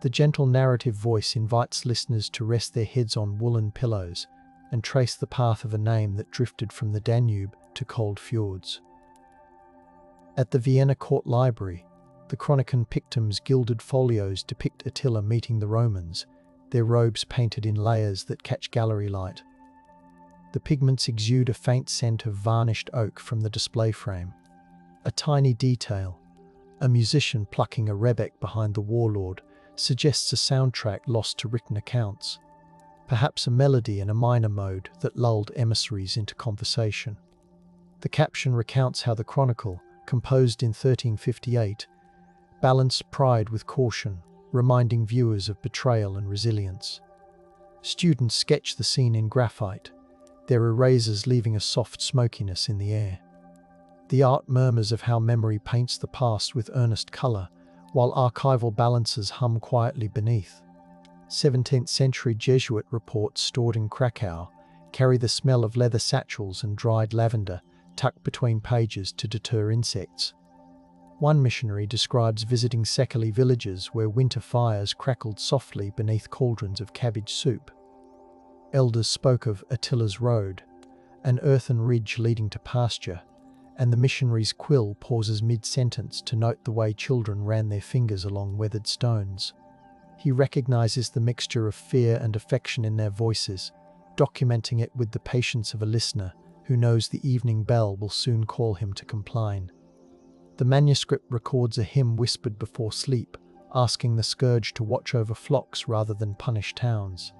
The gentle narrative voice invites listeners to rest their heads on woolen pillows and trace the path of a name that drifted from the Danube to cold fjords. At the Vienna Court Library, the Chronicon Pictum's gilded folios depict Attila meeting the Romans, their robes painted in layers that catch gallery light. The pigments exude a faint scent of varnished oak from the display frame. A tiny detail, a musician plucking a rebec behind the warlord, suggests a soundtrack lost to written accounts, perhaps a melody in a minor mode that lulled emissaries into conversation. The caption recounts how the chronicle, composed in 1358, balanced pride with caution, reminding viewers of betrayal and resilience. Students sketch the scene in graphite, their erasers leaving a soft smokiness in the air. The art murmurs of how memory paints the past with earnest colour, while archival balances hum quietly beneath. 17th century Jesuit reports stored in Krakow carry the smell of leather satchels and dried lavender tucked between pages to deter insects. One missionary describes visiting Szeged villages where winter fires crackled softly beneath cauldrons of cabbage soup. Elders spoke of Attila's Road, an earthen ridge leading to pasture, and the missionary's quill pauses mid-sentence to note the way children ran their fingers along weathered stones. He recognizes the mixture of fear and affection in their voices, documenting it with the patience of a listener who knows the evening bell will soon call him to compline. The manuscript records a hymn whispered before sleep, asking the scourge to watch over flocks rather than punish towns.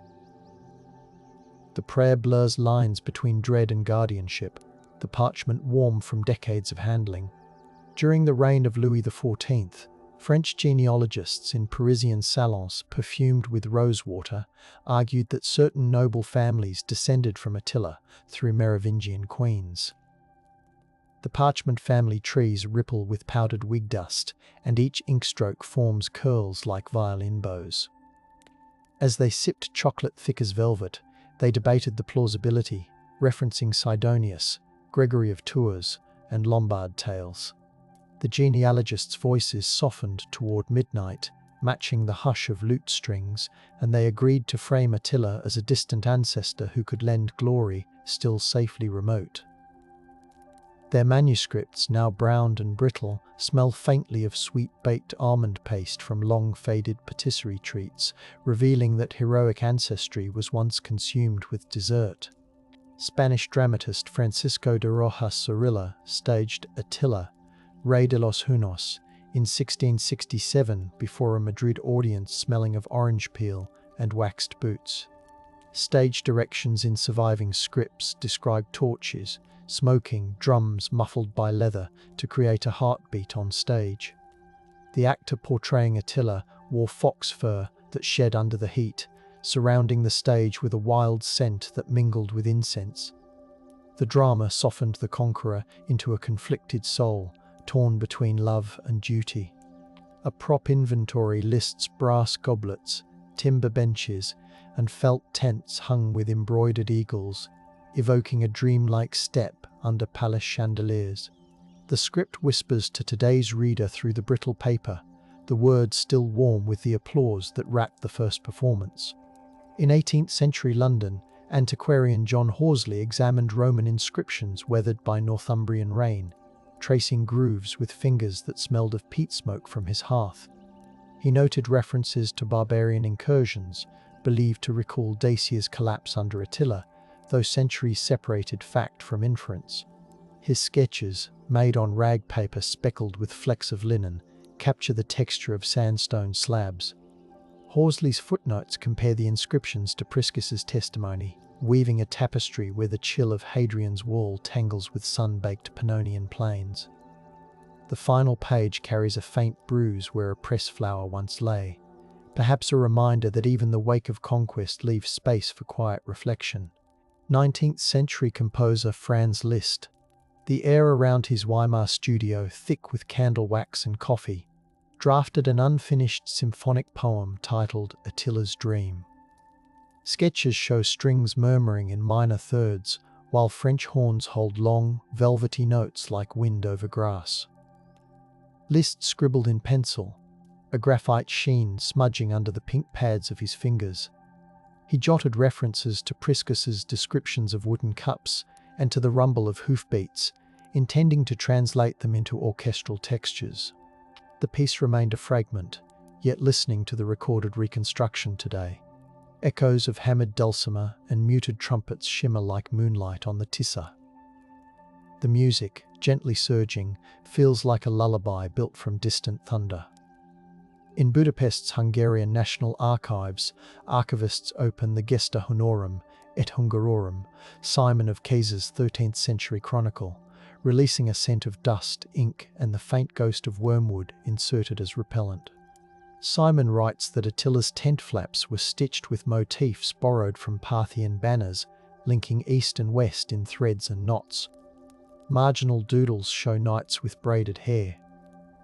The prayer blurs lines between dread and guardianship, the parchment warm from decades of handling. During the reign of Louis XIV, French genealogists in Parisian salons perfumed with rosewater argued that certain noble families descended from Attila through Merovingian queens. The parchment family trees ripple with powdered wig dust, and each inkstroke forms curls like violin bows. As they sipped chocolate thick as velvet, they debated the plausibility, referencing Sidonius, Gregory of Tours, and Lombard tales. The genealogists' voices softened toward midnight, matching the hush of lute strings, and they agreed to frame Attila as a distant ancestor who could lend glory, still safely remote. Their manuscripts, now browned and brittle, smell faintly of sweet-baked almond paste from long-faded patisserie treats, revealing that heroic ancestry was once consumed with dessert. Spanish dramatist Francisco de Rojas Zorrilla staged Attila, Rey de los Hunos, in 1667 before a Madrid audience smelling of orange peel and waxed boots. Stage directions in surviving scripts describe torches, smoking, drums muffled by leather to create a heartbeat on stage. The actor portraying Attila wore fox fur that shed under the heat, surrounding the stage with a wild scent that mingled with incense. The drama softened the conqueror into a conflicted soul, torn between love and duty. A prop inventory lists brass goblets, timber benches, and felt tents hung with embroidered eagles, evoking a dreamlike step under palace chandeliers. The script whispers to today's reader through the brittle paper, the words still warm with the applause that wrapped the first performance. In 18th century London, Antiquarian John Horsley examined Roman inscriptions weathered by Northumbrian rain, tracing grooves with fingers that smelled of peat smoke from his hearth. He noted references to barbarian incursions, believed to recall Dacia's collapse under Attila, though centuries separated fact from inference. His sketches, made on rag paper speckled with flecks of linen, capture the texture of sandstone slabs. Horsley's footnotes compare the inscriptions to Priscus's testimony, weaving a tapestry where the chill of Hadrian's wall tangles with sun-baked Pannonian plains. The final page carries a faint bruise where a press flower once lay, perhaps a reminder that even the wake of conquest leaves space for quiet reflection. 19th century composer Franz Liszt. The air around his Weimar studio, thick with candle wax and coffee, drafted an unfinished symphonic poem titled Attila's Dream. Sketches show strings murmuring in minor thirds, while French horns hold long, velvety notes like wind over grass. Liszt scribbled in pencil, a graphite sheen smudging under the pink pads of his fingers. He jotted references to Priscus's descriptions of wooden cups and to the rumble of hoofbeats, intending to translate them into orchestral textures. The piece remained a fragment, yet listening to the recorded reconstruction today, echoes of hammered dulcimer and muted trumpets shimmer like moonlight on the Tisa. The music, gently surging, feels like a lullaby built from distant thunder. In Budapest's Hungarian National Archives, archivists open the Gesta Honorum et Hungarorum, Simon of Caesar's 13th century chronicle, releasing a scent of dust, ink, and the faint ghost of wormwood inserted as repellent. Simon writes that Attila's tent flaps were stitched with motifs borrowed from Parthian banners, linking east and west in threads and knots. Marginal doodles show knights with braided hair.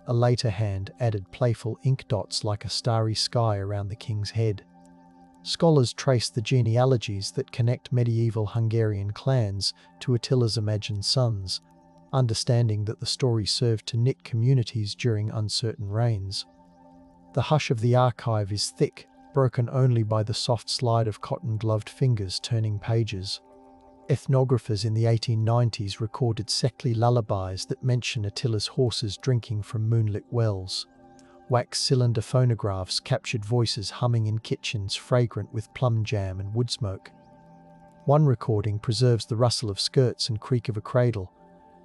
A later hand added playful ink dots like a starry sky around the king's head. Scholars trace the genealogies that connect medieval Hungarian clans to Attila's imagined sons, understanding that the story served to knit communities during uncertain reigns. The hush of the archive is thick, broken only by the soft slide of cotton-gloved fingers turning pages. Ethnographers in the 1890s recorded Szekely lullabies that mention Attila's horses drinking from moonlit wells. Wax cylinder phonographs captured voices humming in kitchens fragrant with plum jam and wood smoke. One recording preserves the rustle of skirts and creak of a cradle,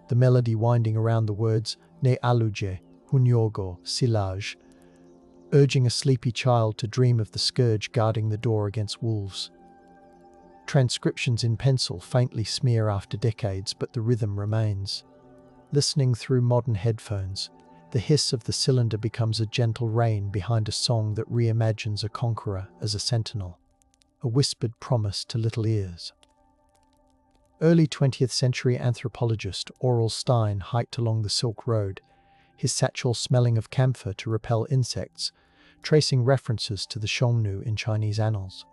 the melody winding around the words Ne aluje, hunyogo, silage, urging a sleepy child to dream of the scourge guarding the door against wolves. Transcriptions in pencil faintly smear after decades, but the rhythm remains. Listening through modern headphones, the hiss of the cylinder becomes a gentle rain behind a song that reimagines a conqueror as a sentinel, a whispered promise to little ears. Early 20th century anthropologist Aurel Stein hiked along the Silk Road, his satchel smelling of camphor to repel insects, tracing references to the Xiongnu in Chinese annals.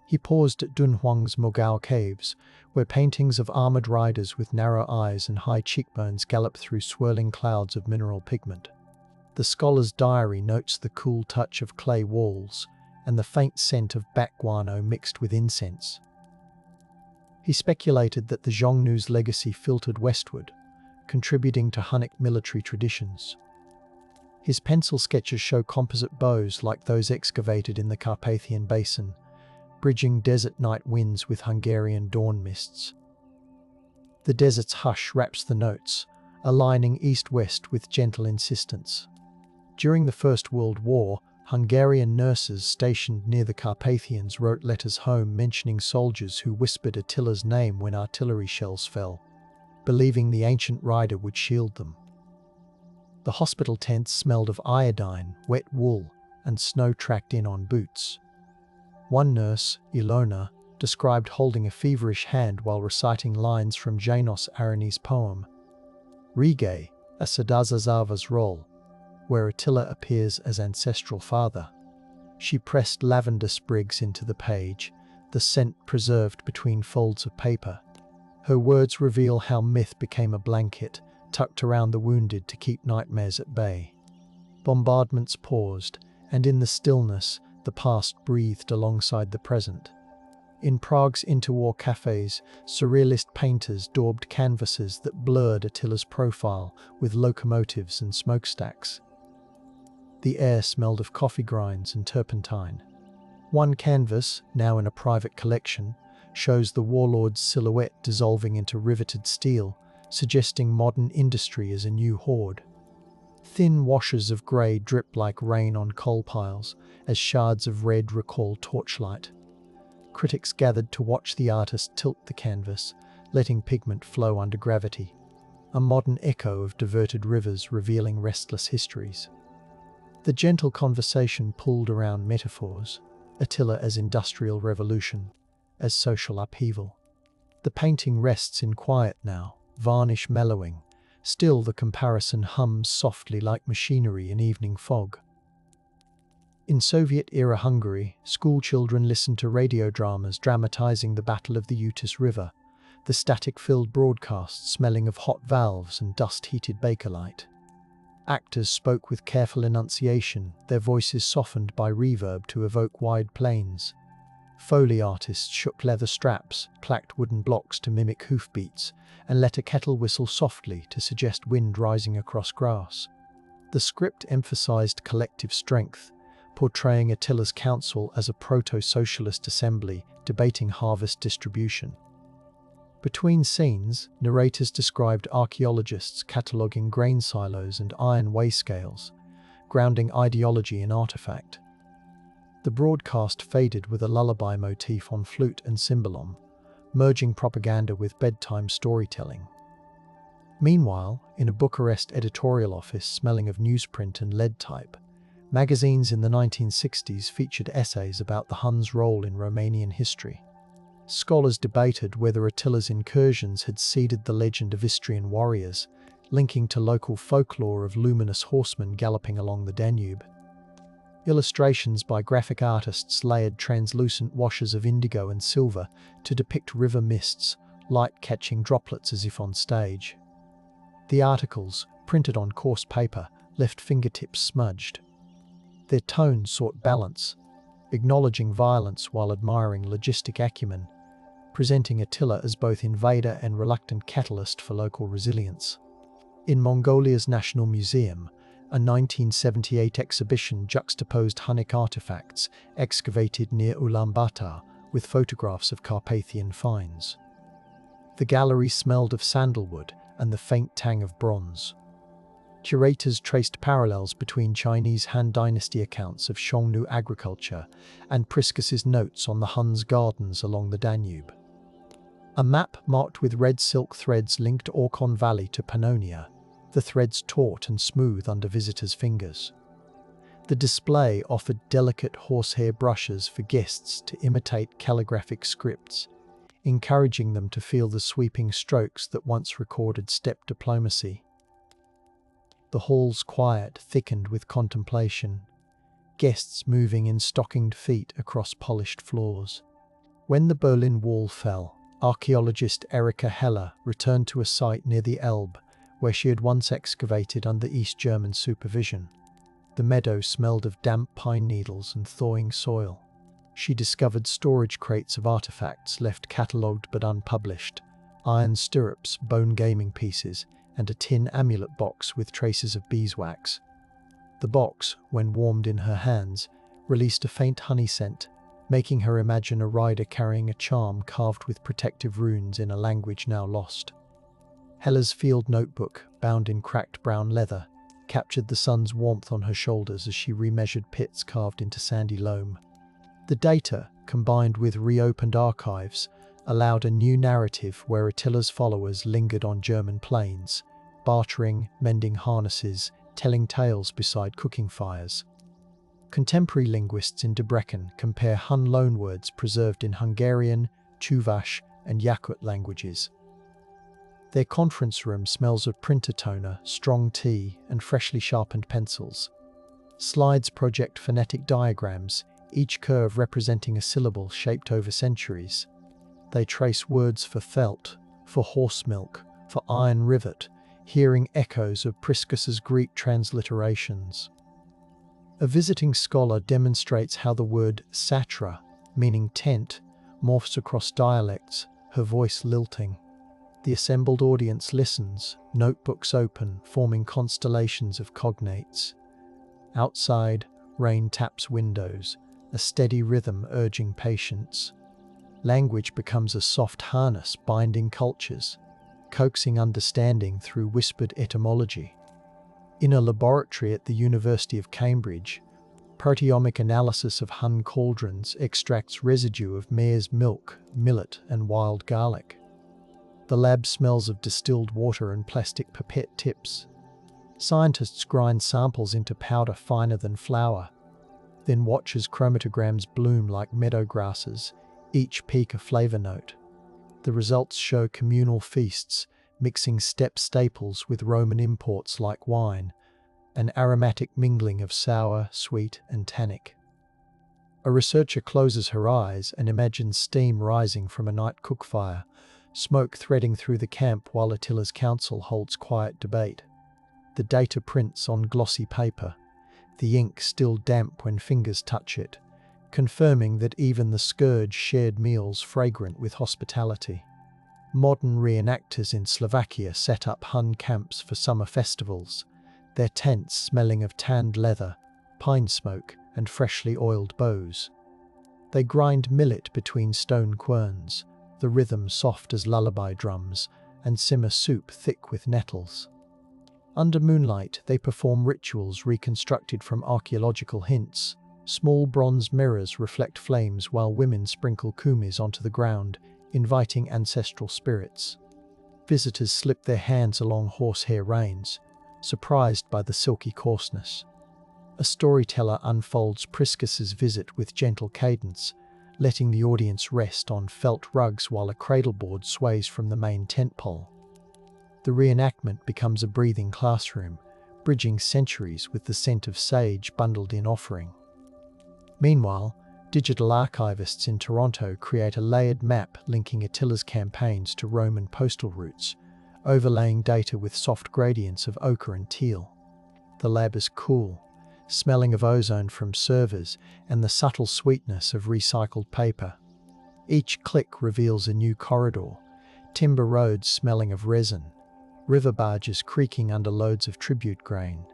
He paused at Dunhuang's Mogao caves, where paintings of armored riders with narrow eyes and high cheekbones gallop through swirling clouds of mineral pigment. The scholar's diary notes the cool touch of clay walls and the faint scent of bat guano mixed with incense. He speculated that the Xiongnu's legacy filtered westward, contributing to Hunnic military traditions. His pencil sketches show composite bows like those excavated in the Carpathian Basin, bridging desert night winds with Hungarian dawn mists. The desert's hush wraps the notes, aligning east-west with gentle insistence. During the First World War, Hungarian nurses stationed near the Carpathians wrote letters home mentioning soldiers who whispered Attila's name when artillery shells fell, believing the ancient rider would shield them. The hospital tents smelled of iodine, wet wool, and snow tracked in on boots. One nurse, Ilona, described holding a feverish hand while reciting lines from Janos Arany's poem, Rige, a Sadazazava's role, where Attila appears as ancestral father. She pressed lavender sprigs into the page, the scent preserved between folds of paper. Her words reveal how myth became a blanket, tucked around the wounded to keep nightmares at bay. Bombardments paused, and in the stillness, the past breathed alongside the present. In Prague's interwar cafes, surrealist painters daubed canvases that blurred Attila's profile with locomotives and smokestacks. The air smelled of coffee grinds and turpentine. One canvas, now in a private collection, shows the warlord's silhouette dissolving into riveted steel, suggesting modern industry as a new horde. Thin washes of grey drip like rain on coal piles, as shards of red recall torchlight. Critics gathered to watch the artist tilt the canvas, letting pigment flow under gravity, a modern echo of diverted rivers revealing restless histories. The gentle conversation pulled around metaphors, Attila as industrial revolution, as social upheaval. The painting rests in quiet now, varnish mellowing. Still the comparison hums softly like machinery in evening fog. In Soviet-era Hungary, schoolchildren listened to radio dramas dramatizing the Battle of the Utis River, the static-filled broadcasts smelling of hot valves and dust-heated Bakelite. Actors spoke with careful enunciation, their voices softened by reverb to evoke wide plains. Foley artists shook leather straps, clacked wooden blocks to mimic hoofbeats, and let a kettle whistle softly to suggest wind rising across grass. The script emphasized collective strength, portraying Attila's council as a proto-socialist assembly debating harvest distribution. Between scenes, narrators described archaeologists cataloguing grain silos and iron weigh scales, grounding ideology in artifact. The broadcast faded with a lullaby motif on flute and cymbalom, merging propaganda with bedtime storytelling. Meanwhile, in a Bucharest editorial office smelling of newsprint and lead type, magazines in the 1960s featured essays about the Huns' role in Romanian history. Scholars debated whether Attila's incursions had seeded the legend of Istrian warriors, linking to local folklore of luminous horsemen galloping along the Danube. Illustrations by graphic artists layered translucent washes of indigo and silver to depict river mists, light-catching droplets as if on stage. The articles, printed on coarse paper, left fingertips smudged. Their tone sought balance, acknowledging violence while admiring logistic acumen, presenting Attila as both invader and reluctant catalyst for local resilience. In Mongolia's National Museum, a 1978 exhibition juxtaposed Hunnic artifacts excavated near Ulaanbaatar with photographs of Carpathian finds. The gallery smelled of sandalwood and the faint tang of bronze. Curators traced parallels between Chinese Han Dynasty accounts of Xiongnu agriculture and Priscus's notes on the Huns' gardens along the Danube. A map marked with red silk threads linked Orkhon Valley to Pannonia, the threads taut and smooth under visitors' fingers. The display offered delicate horsehair brushes for guests to imitate calligraphic scripts, encouraging them to feel the sweeping strokes that once recorded steppe diplomacy. The hall's quiet thickened with contemplation, guests moving in stockinged feet across polished floors. When the Berlin Wall fell, archaeologist Erika Heller returned to a site near the Elbe, where she had once excavated under East German supervision. The meadow smelled of damp pine needles and thawing soil. She discovered storage crates of artifacts left catalogued but unpublished, iron stirrups, bone gaming pieces, and a tin amulet box with traces of beeswax. The box, when warmed in her hands, released a faint honey scent, making her imagine a rider carrying a charm carved with protective runes in a language now lost. Heller's field notebook, bound in cracked brown leather, captured the sun's warmth on her shoulders as she remeasured pits carved into sandy loam. The data, combined with reopened archives, allowed a new narrative where Attila's followers lingered on German plains, bartering, mending harnesses, telling tales beside cooking fires. Contemporary linguists in Debrecen compare Hun loanwords preserved in Hungarian, Chuvash, and Yakut languages. Their conference room smells of printer toner, strong tea, and freshly sharpened pencils. Slides project phonetic diagrams, each curve representing a syllable shaped over centuries. They trace words for felt, for horse milk, for iron rivet, hearing echoes of Priscus's Greek transliterations. A visiting scholar demonstrates how the word satra, meaning tent, morphs across dialects, her voice lilting. The assembled audience listens, notebooks open, forming constellations of cognates. Outside, rain taps windows, a steady rhythm urging patience. Language becomes a soft harness binding cultures, coaxing understanding through whispered etymology. In a laboratory at the University of Cambridge, proteomic analysis of Hun cauldrons extracts residue of mare's milk, millet, and wild garlic. The lab smells of distilled water and plastic pipette tips. Scientists grind samples into powder finer than flour, then watch as chromatograms bloom like meadow grasses, each peak a flavor note. The results show communal feasts, mixing steppe staples with Roman imports like wine, an aromatic mingling of sour, sweet, and tannic. A researcher closes her eyes and imagines steam rising from a night cookfire, smoke threading through the camp while Attila's council holds quiet debate. The data prints on glossy paper, the ink still damp when fingers touch it, confirming that even the Scourge shared meals fragrant with hospitality. Modern reenactors in Slovakia set up Hun camps for summer festivals, their tents smelling of tanned leather, pine smoke, and freshly oiled bows. They grind millet between stone querns, the rhythm soft as lullaby drums, and simmer soup thick with nettles. Under moonlight, they perform rituals reconstructed from archaeological hints. Small bronze mirrors reflect flames while women sprinkle kumis onto the ground, inviting ancestral spirits. Visitors slip their hands along horsehair reins, surprised by the silky coarseness. A storyteller unfolds Priscus's visit with gentle cadence, letting the audience rest on felt rugs while a cradleboard sways from the main tent pole. The reenactment becomes a breathing classroom, bridging centuries with the scent of sage bundled in offering. Meanwhile, digital archivists in Toronto create a layered map linking Attila's campaigns to Roman postal routes, overlaying data with soft gradients of ochre and teal. The lab is cool, smelling of ozone from servers and the subtle sweetness of recycled paper. Each click reveals a new corridor, timber roads smelling of resin, river barges creaking under loads of tribute grain,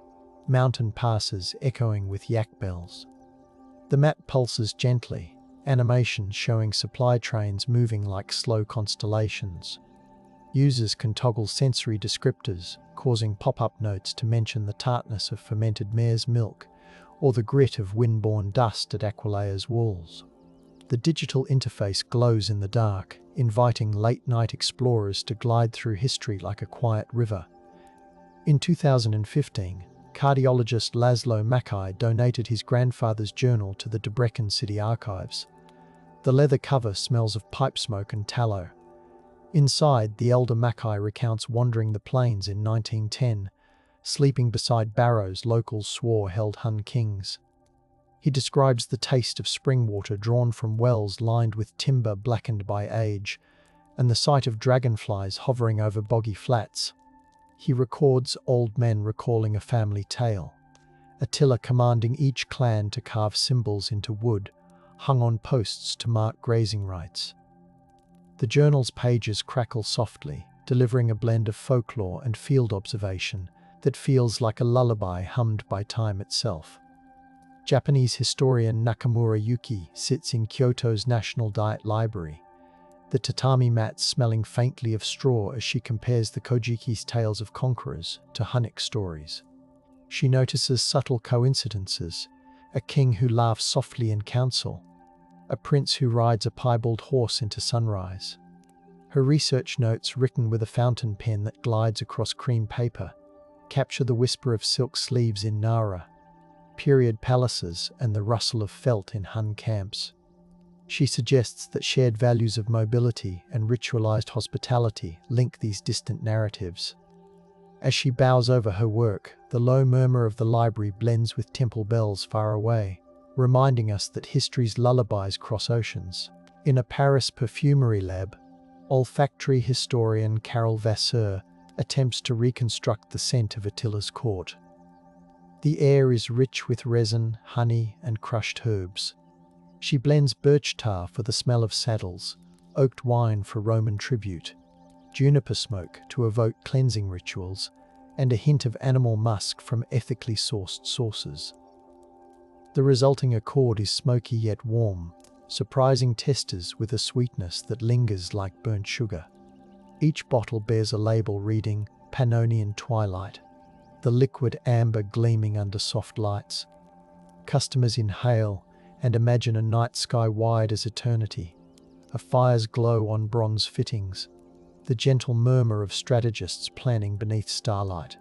mountain passes echoing with yak bells. The map pulses gently, animation showing supply trains moving like slow constellations. Users can toggle sensory descriptors, causing pop-up notes to mention the tartness of fermented mare's milk or the grit of wind-borne dust at Aquileia's walls. The digital interface glows in the dark, inviting late-night explorers to glide through history like a quiet river. In 2015, cardiologist Laszlo Mackay donated his grandfather's journal to the Debrecen City Archives. The leather cover smells of pipe smoke and tallow. Inside, the elder Mackay recounts wandering the plains in 1910, sleeping beside barrows locals swore held Hun kings. He describes the taste of spring water drawn from wells lined with timber blackened by age, and the sight of dragonflies hovering over boggy flats. He records old men recalling a family tale, Attila commanding each clan to carve symbols into wood, hung on posts to mark grazing rights. The journal's pages crackle softly, delivering a blend of folklore and field observation that feels like a lullaby hummed by time itself. Japanese historian Nakamura Yuki sits in Kyoto's National Diet Library, the tatami mats smelling faintly of straw as she compares the Kojiki's tales of conquerors to Hunnic stories. She notices subtle coincidences, a king who laughs softly in council, a prince who rides a piebald horse into sunrise. Her research notes, written with a fountain pen that glides across cream paper, capture the whisper of silk sleeves in Nara, period palaces, and the rustle of felt in Hun camps. She suggests that shared values of mobility and ritualized hospitality link these distant narratives. As she bows over her work, the low murmur of the library blends with temple bells far away, reminding us that history's lullabies cross oceans. In a Paris perfumery lab, olfactory historian Carol Vasseur attempts to reconstruct the scent of Attila's court. The air is rich with resin, honey, and crushed herbs. She blends birch tar for the smell of saddles, oaked wine for Roman tribute, juniper smoke to evoke cleansing rituals, and a hint of animal musk from ethically sourced sources. The resulting accord is smoky yet warm, surprising testers with a sweetness that lingers like burnt sugar. Each bottle bears a label reading Pannonian Twilight, the liquid amber gleaming under soft lights. Customers inhale and imagine a night sky wide as eternity, a fire's glow on bronze fittings, the gentle murmur of strategists planning beneath starlight.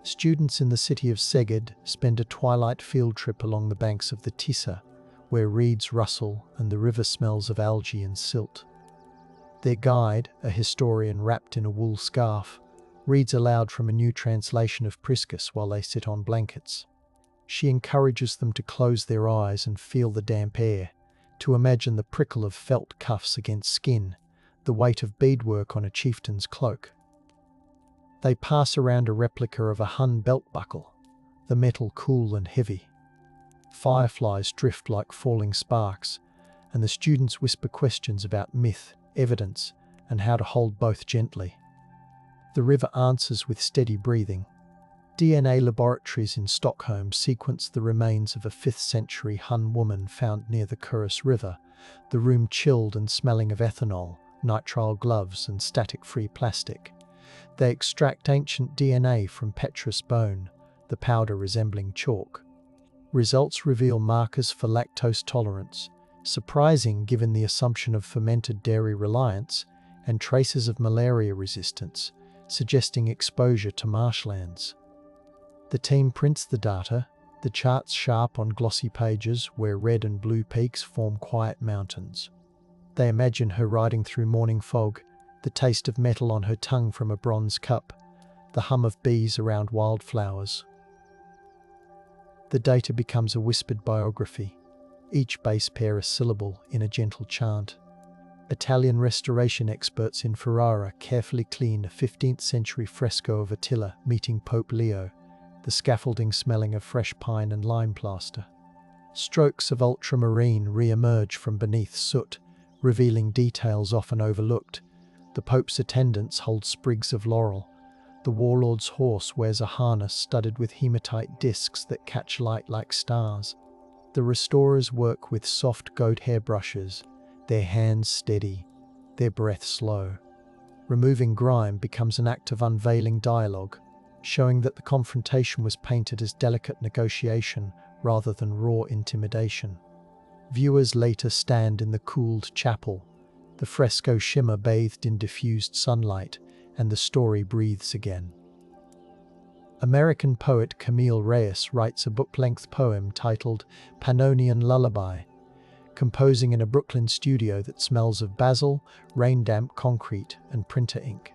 Students in the city of Szeged spend a twilight field trip along the banks of the Tisza, where reeds rustle and the river smells of algae and silt. Their guide, a historian wrapped in a wool scarf, reads aloud from a new translation of Priscus while they sit on blankets. She encourages them to close their eyes and feel the damp air, to imagine the prickle of felt cuffs against skin, the weight of beadwork on a chieftain's cloak. They pass around a replica of a Hun belt buckle, the metal cool and heavy. Fireflies drift like falling sparks, and the students whisper questions about myth, evidence, and how to hold both gently. The river answers with steady breathing. DNA laboratories in Stockholm sequence the remains of a 5th century Hun woman found near the Kurus River, the room chilled and smelling of ethanol, nitrile gloves and static-free plastic. They extract ancient DNA from petrous bone, the powder resembling chalk. Results reveal markers for lactose tolerance, surprising given the assumption of fermented dairy reliance, and traces of malaria resistance, suggesting exposure to marshlands. The team prints the data, the charts sharp on glossy pages where red and blue peaks form quiet mountains. They imagine her riding through morning fog, the taste of metal on her tongue from a bronze cup, the hum of bees around wildflowers. The data becomes a whispered biography, each base pair a syllable in a gentle chant. Italian restoration experts in Ferrara carefully clean a 15th century fresco of Attila meeting Pope Leo, the scaffolding smelling of fresh pine and lime plaster. Strokes of ultramarine re-emerge from beneath soot, revealing details often overlooked. The Pope's attendants hold sprigs of laurel. The warlord's horse wears a harness studded with hematite discs that catch light like stars. The restorers work with soft goat hair brushes, their hands steady, their breath slow. Removing grime becomes an act of unveiling dialogue, showing that the confrontation was painted as delicate negotiation rather than raw intimidation. Viewers later stand in the cooled chapel, the fresco shimmer bathed in diffused sunlight, and the story breathes again. American poet Camille Reyes writes a book-length poem titled Pannonian Lullaby, composing in a Brooklyn studio that smells of basil, rain-damp concrete, and printer ink.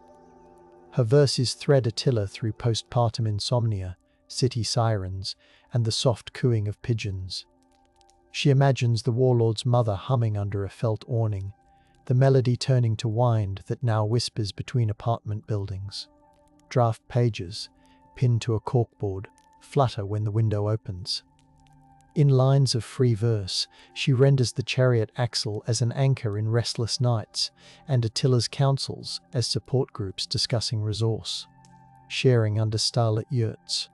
Her verses thread Attila through postpartum insomnia, city sirens, and the soft cooing of pigeons. She imagines the warlord's mother humming under a felt awning, the melody turning to wind that now whispers between apartment buildings. Draft pages, pinned to a corkboard, flutter when the window opens. In lines of free verse, she renders the chariot axle as an anchor in restless nights, and Attila's councils as support groups discussing resource, sharing under starlit yurts.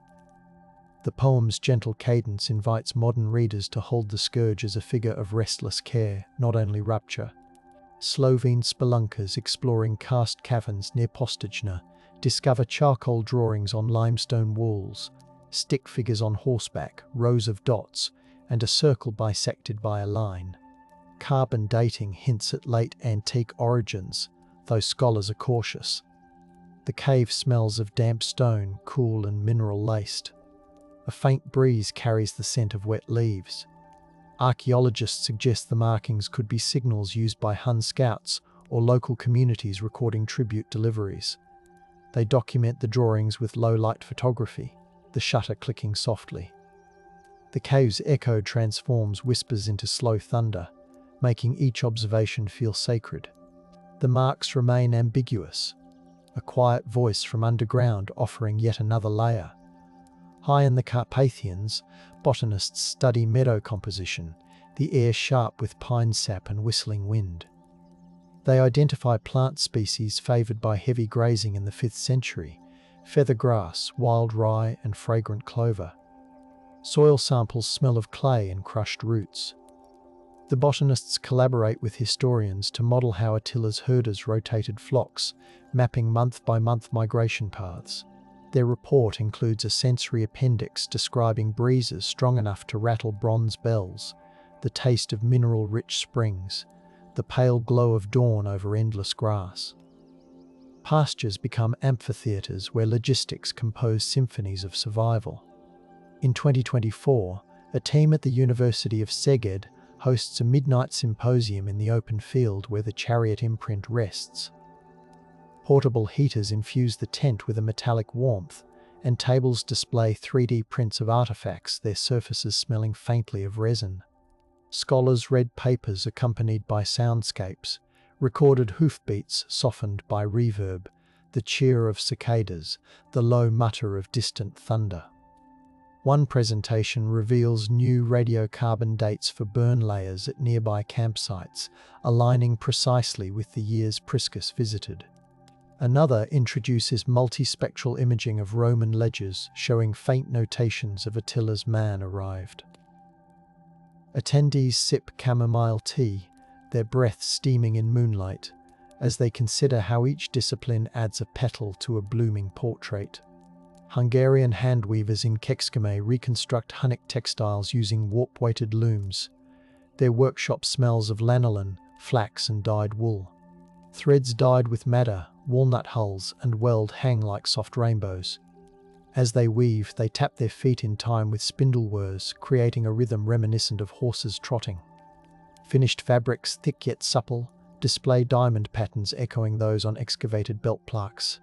The poem's gentle cadence invites modern readers to hold the scourge as a figure of restless care, not only rupture. Slovene spelunkers exploring karst caverns near Postojna discover charcoal drawings on limestone walls, stick figures on horseback, rows of dots, and a circle bisected by a line. Carbon dating hints at late antique origins, though scholars are cautious. The cave smells of damp stone, cool and mineral-laced. A faint breeze carries the scent of wet leaves. Archaeologists suggest the markings could be signals used by Hun scouts or local communities recording tribute deliveries. They document the drawings with low-light photography, the shutter clicking softly. The cave's echo transforms whispers into slow thunder, making each observation feel sacred. The marks remain ambiguous, a quiet voice from underground offering yet another layer. High in the Carpathians, botanists study meadow composition, the air sharp with pine sap and whistling wind. They identify plant species favoured by heavy grazing in the 5th century: feather grass, wild rye and fragrant clover. Soil samples smell of clay and crushed roots. The botanists collaborate with historians to model how Attila's herders rotated flocks, mapping month-by-month migration paths. Their report includes a sensory appendix describing breezes strong enough to rattle bronze bells, the taste of mineral-rich springs, the pale glow of dawn over endless grass. Pastures become amphitheatres where logistics compose symphonies of survival. In 2024, a team at the University of Szeged hosts a midnight symposium in the open field where the chariot imprint rests. Portable heaters infuse the tent with a metallic warmth, and tables display 3D prints of artifacts, their surfaces smelling faintly of resin. Scholars read papers accompanied by soundscapes, recorded hoofbeats softened by reverb, the cheer of cicadas, the low mutter of distant thunder. One presentation reveals new radiocarbon dates for burn layers at nearby campsites, aligning precisely with the years Priscus visited. Another introduces multispectral imaging of Roman ledgers, showing faint notations of Attila's man arrived. Attendees sip chamomile tea, their breath steaming in moonlight, as they consider how each discipline adds a petal to a blooming portrait. Hungarian handweavers in Szeged reconstruct Hunnic textiles using warp-weighted looms. Their workshop smells of lanolin, flax and dyed wool. Threads dyed with madder, walnut hulls and weld hang like soft rainbows. As they weave, they tap their feet in time with spindle whirs, creating a rhythm reminiscent of horses trotting. Finished fabrics, thick yet supple, display diamond patterns echoing those on excavated belt plaques.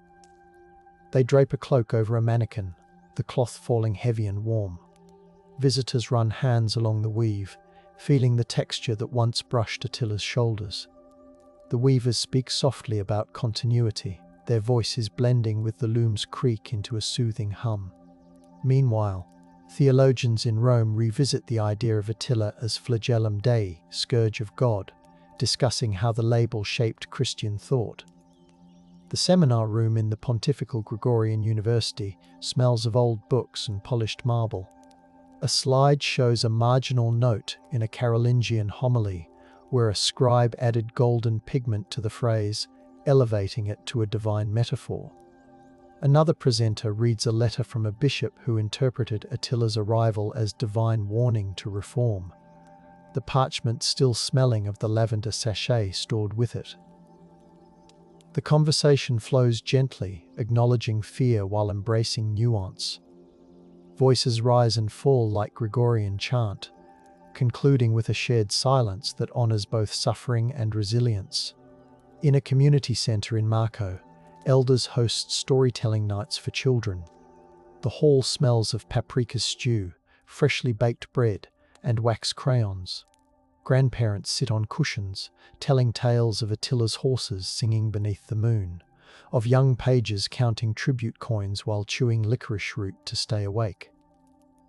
They drape a cloak over a mannequin, the cloth falling heavy and warm. Visitors run hands along the weave, feeling the texture that once brushed Attila's shoulders. The weavers speak softly about continuity, their voices blending with the loom's creak into a soothing hum. Meanwhile, theologians in Rome revisit the idea of Attila as flagellum Dei, Scourge of God, discussing how the label shaped Christian thought. The seminar room in the Pontifical Gregorian University smells of old books and polished marble. A slide shows a marginal note in a Carolingian homily where a scribe added golden pigment to the phrase, elevating it to a divine metaphor. Another presenter reads a letter from a bishop who interpreted Attila's arrival as divine warning to reform, the parchment still smelling of the lavender sachet stored with it. The conversation flows gently, acknowledging fear while embracing nuance. Voices rise and fall like Gregorian chant, concluding with a shared silence that honors both suffering and resilience. In a community center in Marco, elders host storytelling nights for children. The hall smells of paprika stew, freshly baked bread, and wax crayons. Grandparents sit on cushions, telling tales of Attila's horses singing beneath the moon, of young pages counting tribute coins while chewing licorice root to stay awake.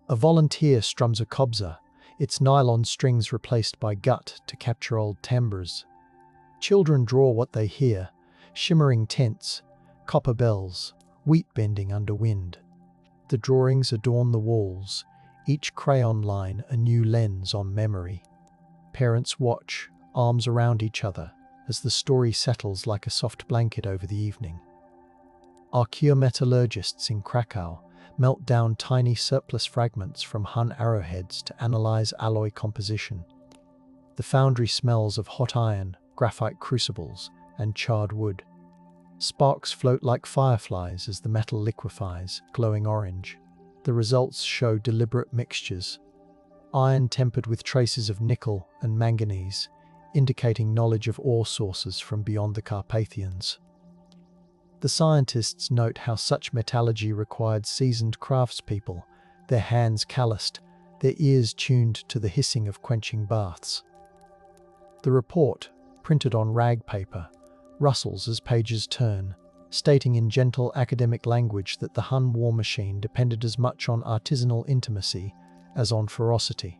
A volunteer strums a kobza, its nylon strings replaced by gut to capture old timbres. Children draw what they hear, shimmering tents, copper bells, wheat bending under wind. The drawings adorn the walls, each crayon line a new lens on memory. Parents watch, arms around each other, as the story settles like a soft blanket over the evening. Archaeometallurgists in Krakow melt down tiny surplus fragments from Hun arrowheads to analyze alloy composition. The foundry smells of hot iron, graphite crucibles, and charred wood. Sparks float like fireflies as the metal liquefies, glowing orange. The results show deliberate mixtures. Iron tempered with traces of nickel and manganese, indicating knowledge of ore sources from beyond the Carpathians. The scientists note how such metallurgy required seasoned craftspeople, their hands calloused, their ears tuned to the hissing of quenching baths. The report, printed on rag paper, rustles as pages turn, stating in gentle academic language that the Hun war machine depended as much on artisanal intimacy as on ferocity.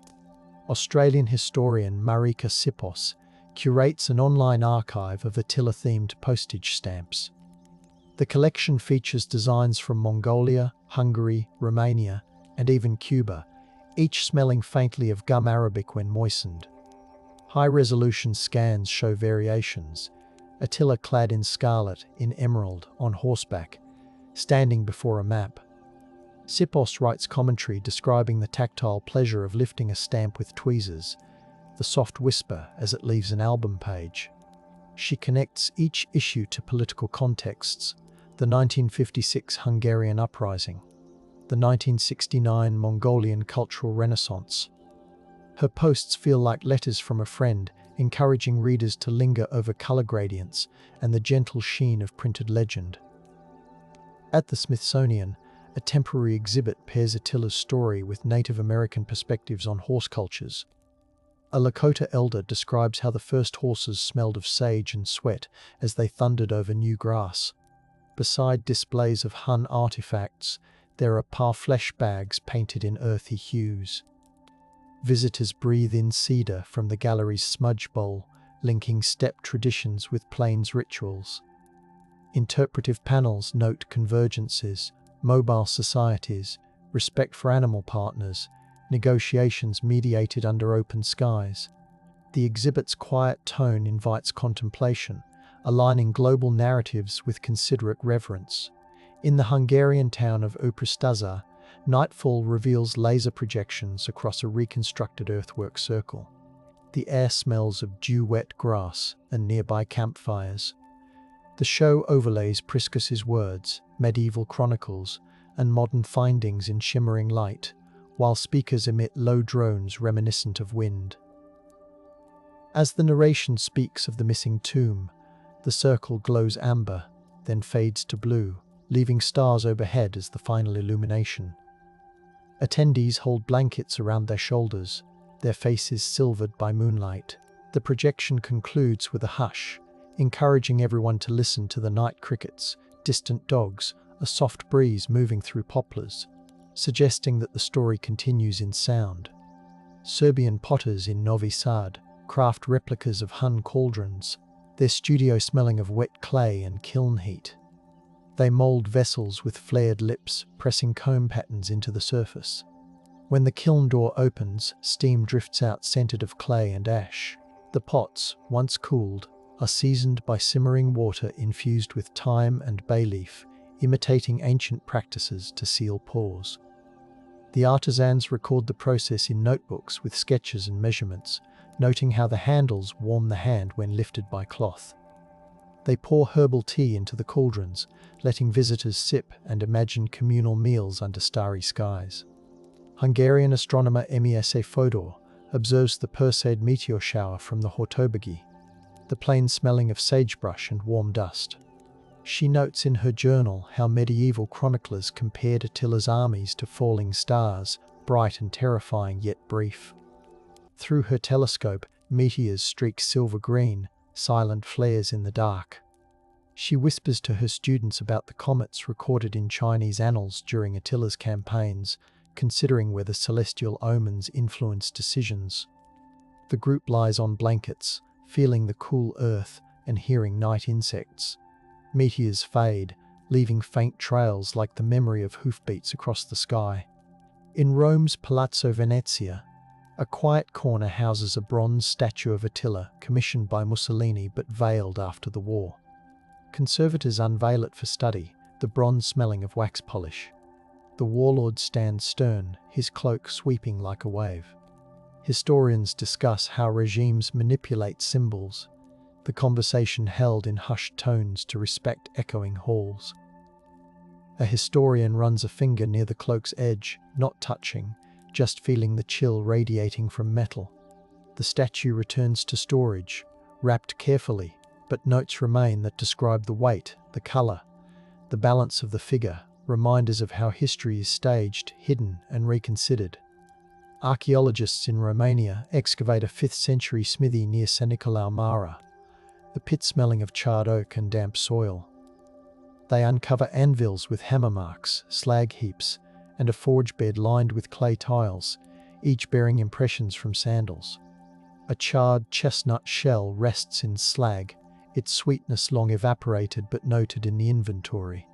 Australian historian Marika Sipos curates an online archive of Attila-themed postage stamps. The collection features designs from Mongolia, Hungary, Romania, and even Cuba, each smelling faintly of gum arabic when moistened. High-resolution scans show variations. Attila clad in scarlet, in emerald, on horseback, standing before a map. Sipos writes commentary describing the tactile pleasure of lifting a stamp with tweezers, the soft whisper as it leaves an album page. She connects each issue to political contexts: the 1956 Hungarian uprising, the 1969 Mongolian cultural renaissance. Her posts feel like letters from a friend, encouraging readers to linger over color gradients and the gentle sheen of printed legend. At the Smithsonian, a temporary exhibit pairs Attila's story with Native American perspectives on horse cultures. A Lakota elder describes how the first horses smelled of sage and sweat as they thundered over new grass. Beside displays of Hun artifacts, there are parfleche bags painted in earthy hues. Visitors breathe in cedar from the gallery's smudge bowl, linking steppe traditions with plains rituals. Interpretive panels note convergences, mobile societies, respect for animal partners, negotiations mediated under open skies. The exhibit's quiet tone invites contemplation, aligning global narratives with considerate reverence. In the Hungarian town of Orestes, nightfall reveals laser projections across a reconstructed earthwork circle. The air smells of dew-wet grass and nearby campfires. The show overlays Priscus's words, medieval chronicles, and modern findings in shimmering light, while speakers emit low drones reminiscent of wind. As the narration speaks of the missing tomb, the circle glows amber, then fades to blue, leaving stars overhead as the final illumination. Attendees hold blankets around their shoulders, their faces silvered by moonlight. The projection concludes with a hush, encouraging everyone to listen to the night crickets, distant dogs, a soft breeze moving through poplars, suggesting that the story continues in sound. Serbian potters in Novi Sad craft replicas of Hun cauldrons, their studio smelling of wet clay and kiln heat. They mould vessels with flared lips, pressing comb patterns into the surface. When the kiln door opens, steam drifts out scented of clay and ash. The pots, once cooled, are seasoned by simmering water infused with thyme and bay leaf, imitating ancient practices to seal pores. The artisans record the process in notebooks with sketches and measurements, noting how the handles warm the hand when lifted by cloth. They pour herbal tea into the cauldrons, letting visitors sip and imagine communal meals under starry skies. Hungarian astronomer Mies Fodor observes the Perseid meteor shower from the Hortobagi, the plain smelling of sagebrush and warm dust. She notes in her journal how medieval chroniclers compared Attila's armies to falling stars, bright and terrifying yet brief. Through her telescope, meteors streak silver-green, silent flares in the dark. She whispers to her students about the comets recorded in Chinese annals during Attila's campaigns, considering whether celestial omens influence decisions. The group lies on blankets, feeling the cool earth and hearing night insects. Meteors fade, leaving faint trails like the memory of hoofbeats across the sky. In Rome's Palazzo Venezia, a quiet corner houses a bronze statue of Attila commissioned by Mussolini but veiled after the war. Conservators unveil it for study, the bronze smelling of wax polish. The warlord stands stern, his cloak sweeping like a wave. Historians discuss how regimes manipulate symbols, the conversation held in hushed tones to respect echoing halls. A historian runs a finger near the cloak's edge, not touching, just feeling the chill radiating from metal. The statue returns to storage, wrapped carefully, but notes remain that describe the weight, the colour, the balance of the figure, reminders of how history is staged, hidden and reconsidered. Archaeologists in Romania excavate a 5th century smithy near San Nicolau Mare, the pit smelling of charred oak and damp soil. They uncover anvils with hammer marks, slag heaps, and a forge bed lined with clay tiles, each bearing impressions from sandals. A charred chestnut shell rests in slag, its sweetness long evaporated but noted in the inventory.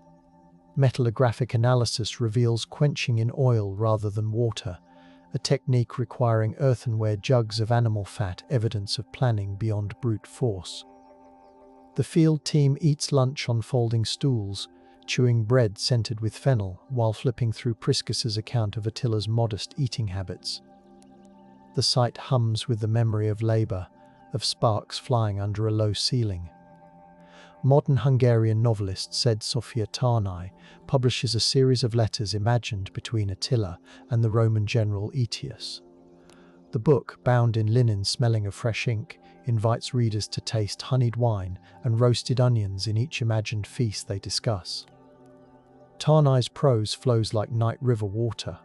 Metallographic analysis reveals quenching in oil rather than water, a technique requiring earthenware jugs of animal fat, evidence of planning beyond brute force. The field team eats lunch on folding stools, chewing bread scented with fennel while flipping through Priscus's account of Attila's modest eating habits. The sight hums with the memory of labour, of sparks flying under a low ceiling. Modern Hungarian novelist Szeged Tarnai publishes a series of letters imagined between Attila and the Roman general Aetius. The book, bound in linen smelling of fresh ink, invites readers to taste honeyed wine and roasted onions in each imagined feast they discuss. Tarnai's prose flows like night river water.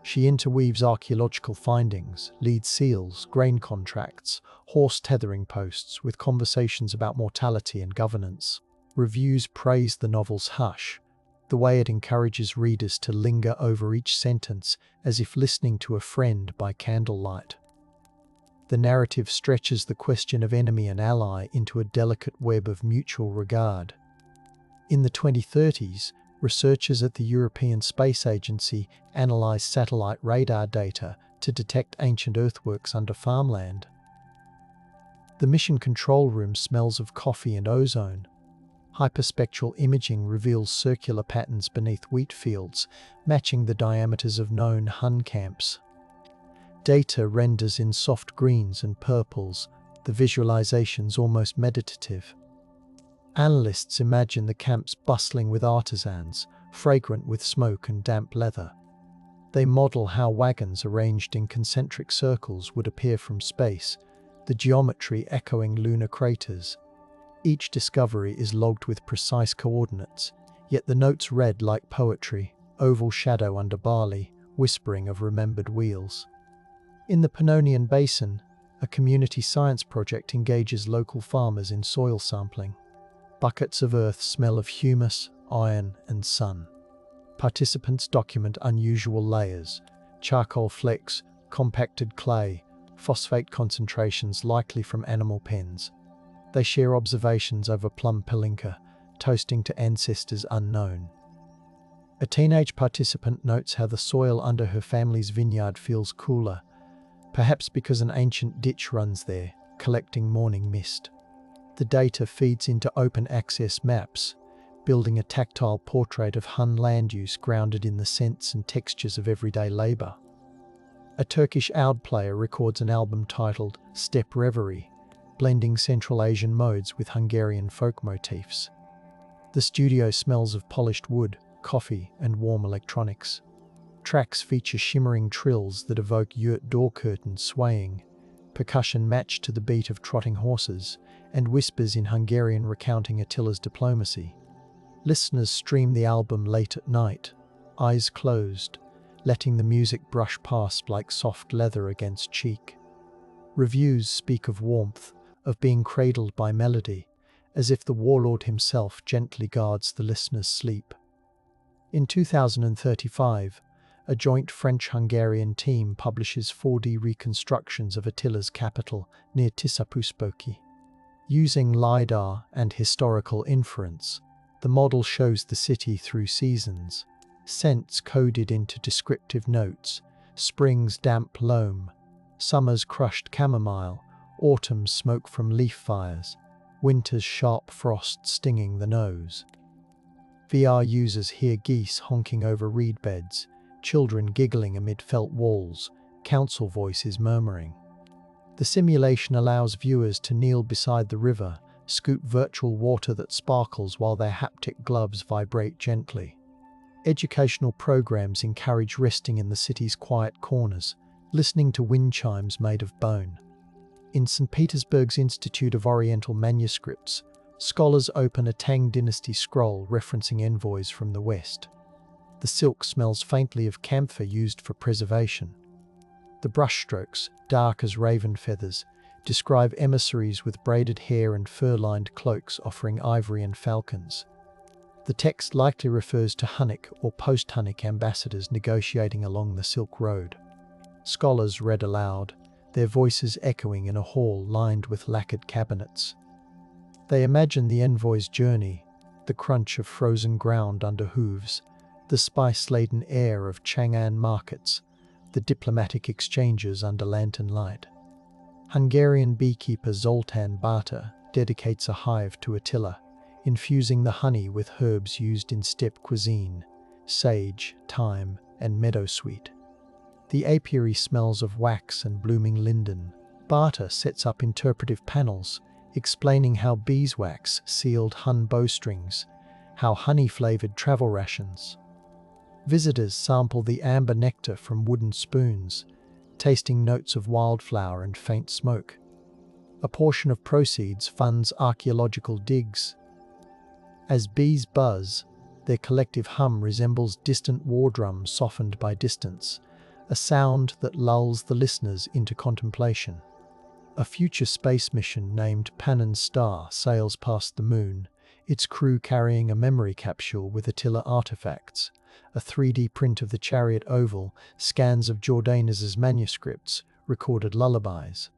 She interweaves archaeological findings, lead seals, grain contracts, horse tethering posts with conversations about mortality and governance. Reviews praise the novel's hush, the way it encourages readers to linger over each sentence as if listening to a friend by candlelight. The narrative stretches the question of enemy and ally into a delicate web of mutual regard. In the 2030s, researchers at the European Space Agency analysed satellite radar data to detect ancient earthworks under farmland. The mission control room smells of coffee and ozone. Hyperspectral imaging reveals circular patterns beneath wheat fields, matching the diameters of known Hun camps. Data renders in soft greens and purples, the visualizations almost meditative. Analysts imagine the camps bustling with artisans, fragrant with smoke and damp leather. They model how wagons arranged in concentric circles would appear from space, the geometry echoing lunar craters. Each discovery is logged with precise coordinates, yet the notes read like poetry, oval shadow under barley, whispering of remembered wheels. In the Pannonian Basin, a community science project engages local farmers in soil sampling. Buckets of earth smell of humus, iron, and sun. Participants document unusual layers, charcoal flecks, compacted clay, phosphate concentrations likely from animal pens. They share observations over plum palinka, toasting to ancestors unknown. A teenage participant notes how the soil under her family's vineyard feels cooler, perhaps because an ancient ditch runs there, collecting morning mist. The data feeds into open access maps, building a tactile portrait of Hun land use grounded in the scents and textures of everyday labour. A Turkish oud player records an album titled Steppe Reverie, blending Central Asian modes with Hungarian folk motifs. The studio smells of polished wood, coffee, and warm electronics. Tracks feature shimmering trills that evoke yurt door curtains swaying, percussion matched to the beat of trotting horses, and whispers in Hungarian recounting Attila's diplomacy. Listeners stream the album late at night, eyes closed, letting the music brush past like soft leather against cheek. Reviews speak of warmth, of being cradled by melody, as if the warlord himself gently guards the listener's sleep. In 2035, a joint French-Hungarian team publishes 4D reconstructions of Attila's capital near Tiszapuszpoki. Using LiDAR and historical inference, the model shows the city through seasons, scents coded into descriptive notes, spring's damp loam, summer's crushed chamomile, autumn's smoke from leaf fires, winter's sharp frost stinging the nose. VR users hear geese honking over reed beds, children giggling amid felt walls, council voices murmuring. The simulation allows viewers to kneel beside the river, scoop virtual water that sparkles while their haptic gloves vibrate gently. Educational programs encourage resting in the city's quiet corners, listening to wind chimes made of bone. In St. Petersburg's Institute of Oriental Manuscripts, scholars open a Tang dynasty scroll referencing envoys from the west. The silk smells faintly of camphor used for preservation. The brushstrokes, dark as raven feathers, describe emissaries with braided hair and fur-lined cloaks offering ivory and falcons. The text likely refers to Hunnic or post-Hunnic ambassadors negotiating along the Silk Road. Scholars read aloud, their voices echoing in a hall lined with lacquered cabinets. They imagined the envoy's journey, the crunch of frozen ground under hooves, the spice-laden air of Chang'an markets, the diplomatic exchanges under lantern light. Hungarian beekeeper Zoltán Bata dedicates a hive to Attila, infusing the honey with herbs used in steppe cuisine, sage, thyme, and meadowsweet. The apiary smells of wax and blooming linden. Bata sets up interpretive panels, explaining how beeswax sealed Hun bowstrings, how honey flavored travel rations. Visitors sample the amber nectar from wooden spoons, tasting notes of wildflower and faint smoke. A portion of proceeds funds archaeological digs. As bees buzz, their collective hum resembles distant war drums softened by distance, a sound that lulls the listeners into contemplation. A future space mission named Pannon's Star sails past the moon, its crew carrying a memory capsule with Attila artifacts, a 3D print of the chariot oval, scans of Jordanus's manuscripts, recorded lullabies.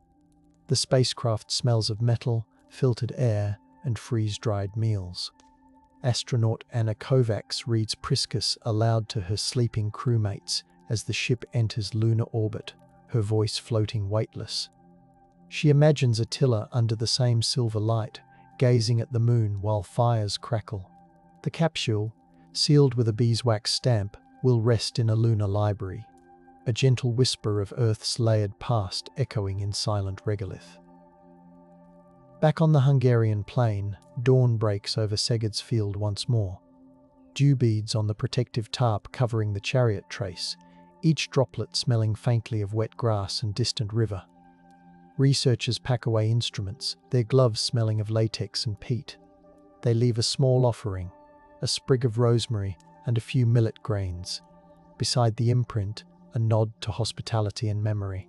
The spacecraft smells of metal, filtered air, and freeze-dried meals. Astronaut Anna Kovacs reads Priscus aloud to her sleeping crewmates as the ship enters lunar orbit, her voice floating weightless. She imagines Attila under the same silver light, gazing at the moon while fires crackle. The capsule, sealed with a beeswax stamp, will rest in a lunar library, a gentle whisper of Earth's layered past echoing in silent regolith. Back on the Hungarian plain, dawn breaks over Szeged's field once more. Dew beads on the protective tarp covering the chariot trace, each droplet smelling faintly of wet grass and distant river. Researchers pack away instruments, their gloves smelling of latex and peat. They leave a small offering, a sprig of rosemary and a few millet grains. Beside the imprint, a nod to hospitality and memory.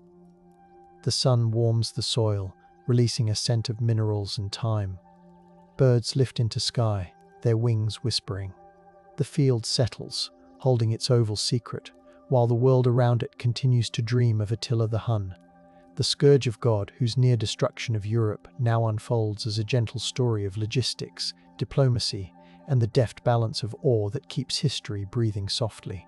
The sun warms the soil, releasing a scent of minerals and thyme. Birds lift into sky, their wings whispering. The field settles, holding its oval secret, while the world around it continues to dream of Attila the Hun, the Scourge of God whose near destruction of Europe now unfolds as a gentle story of logistics, diplomacy, and the deft balance of awe that keeps history breathing softly.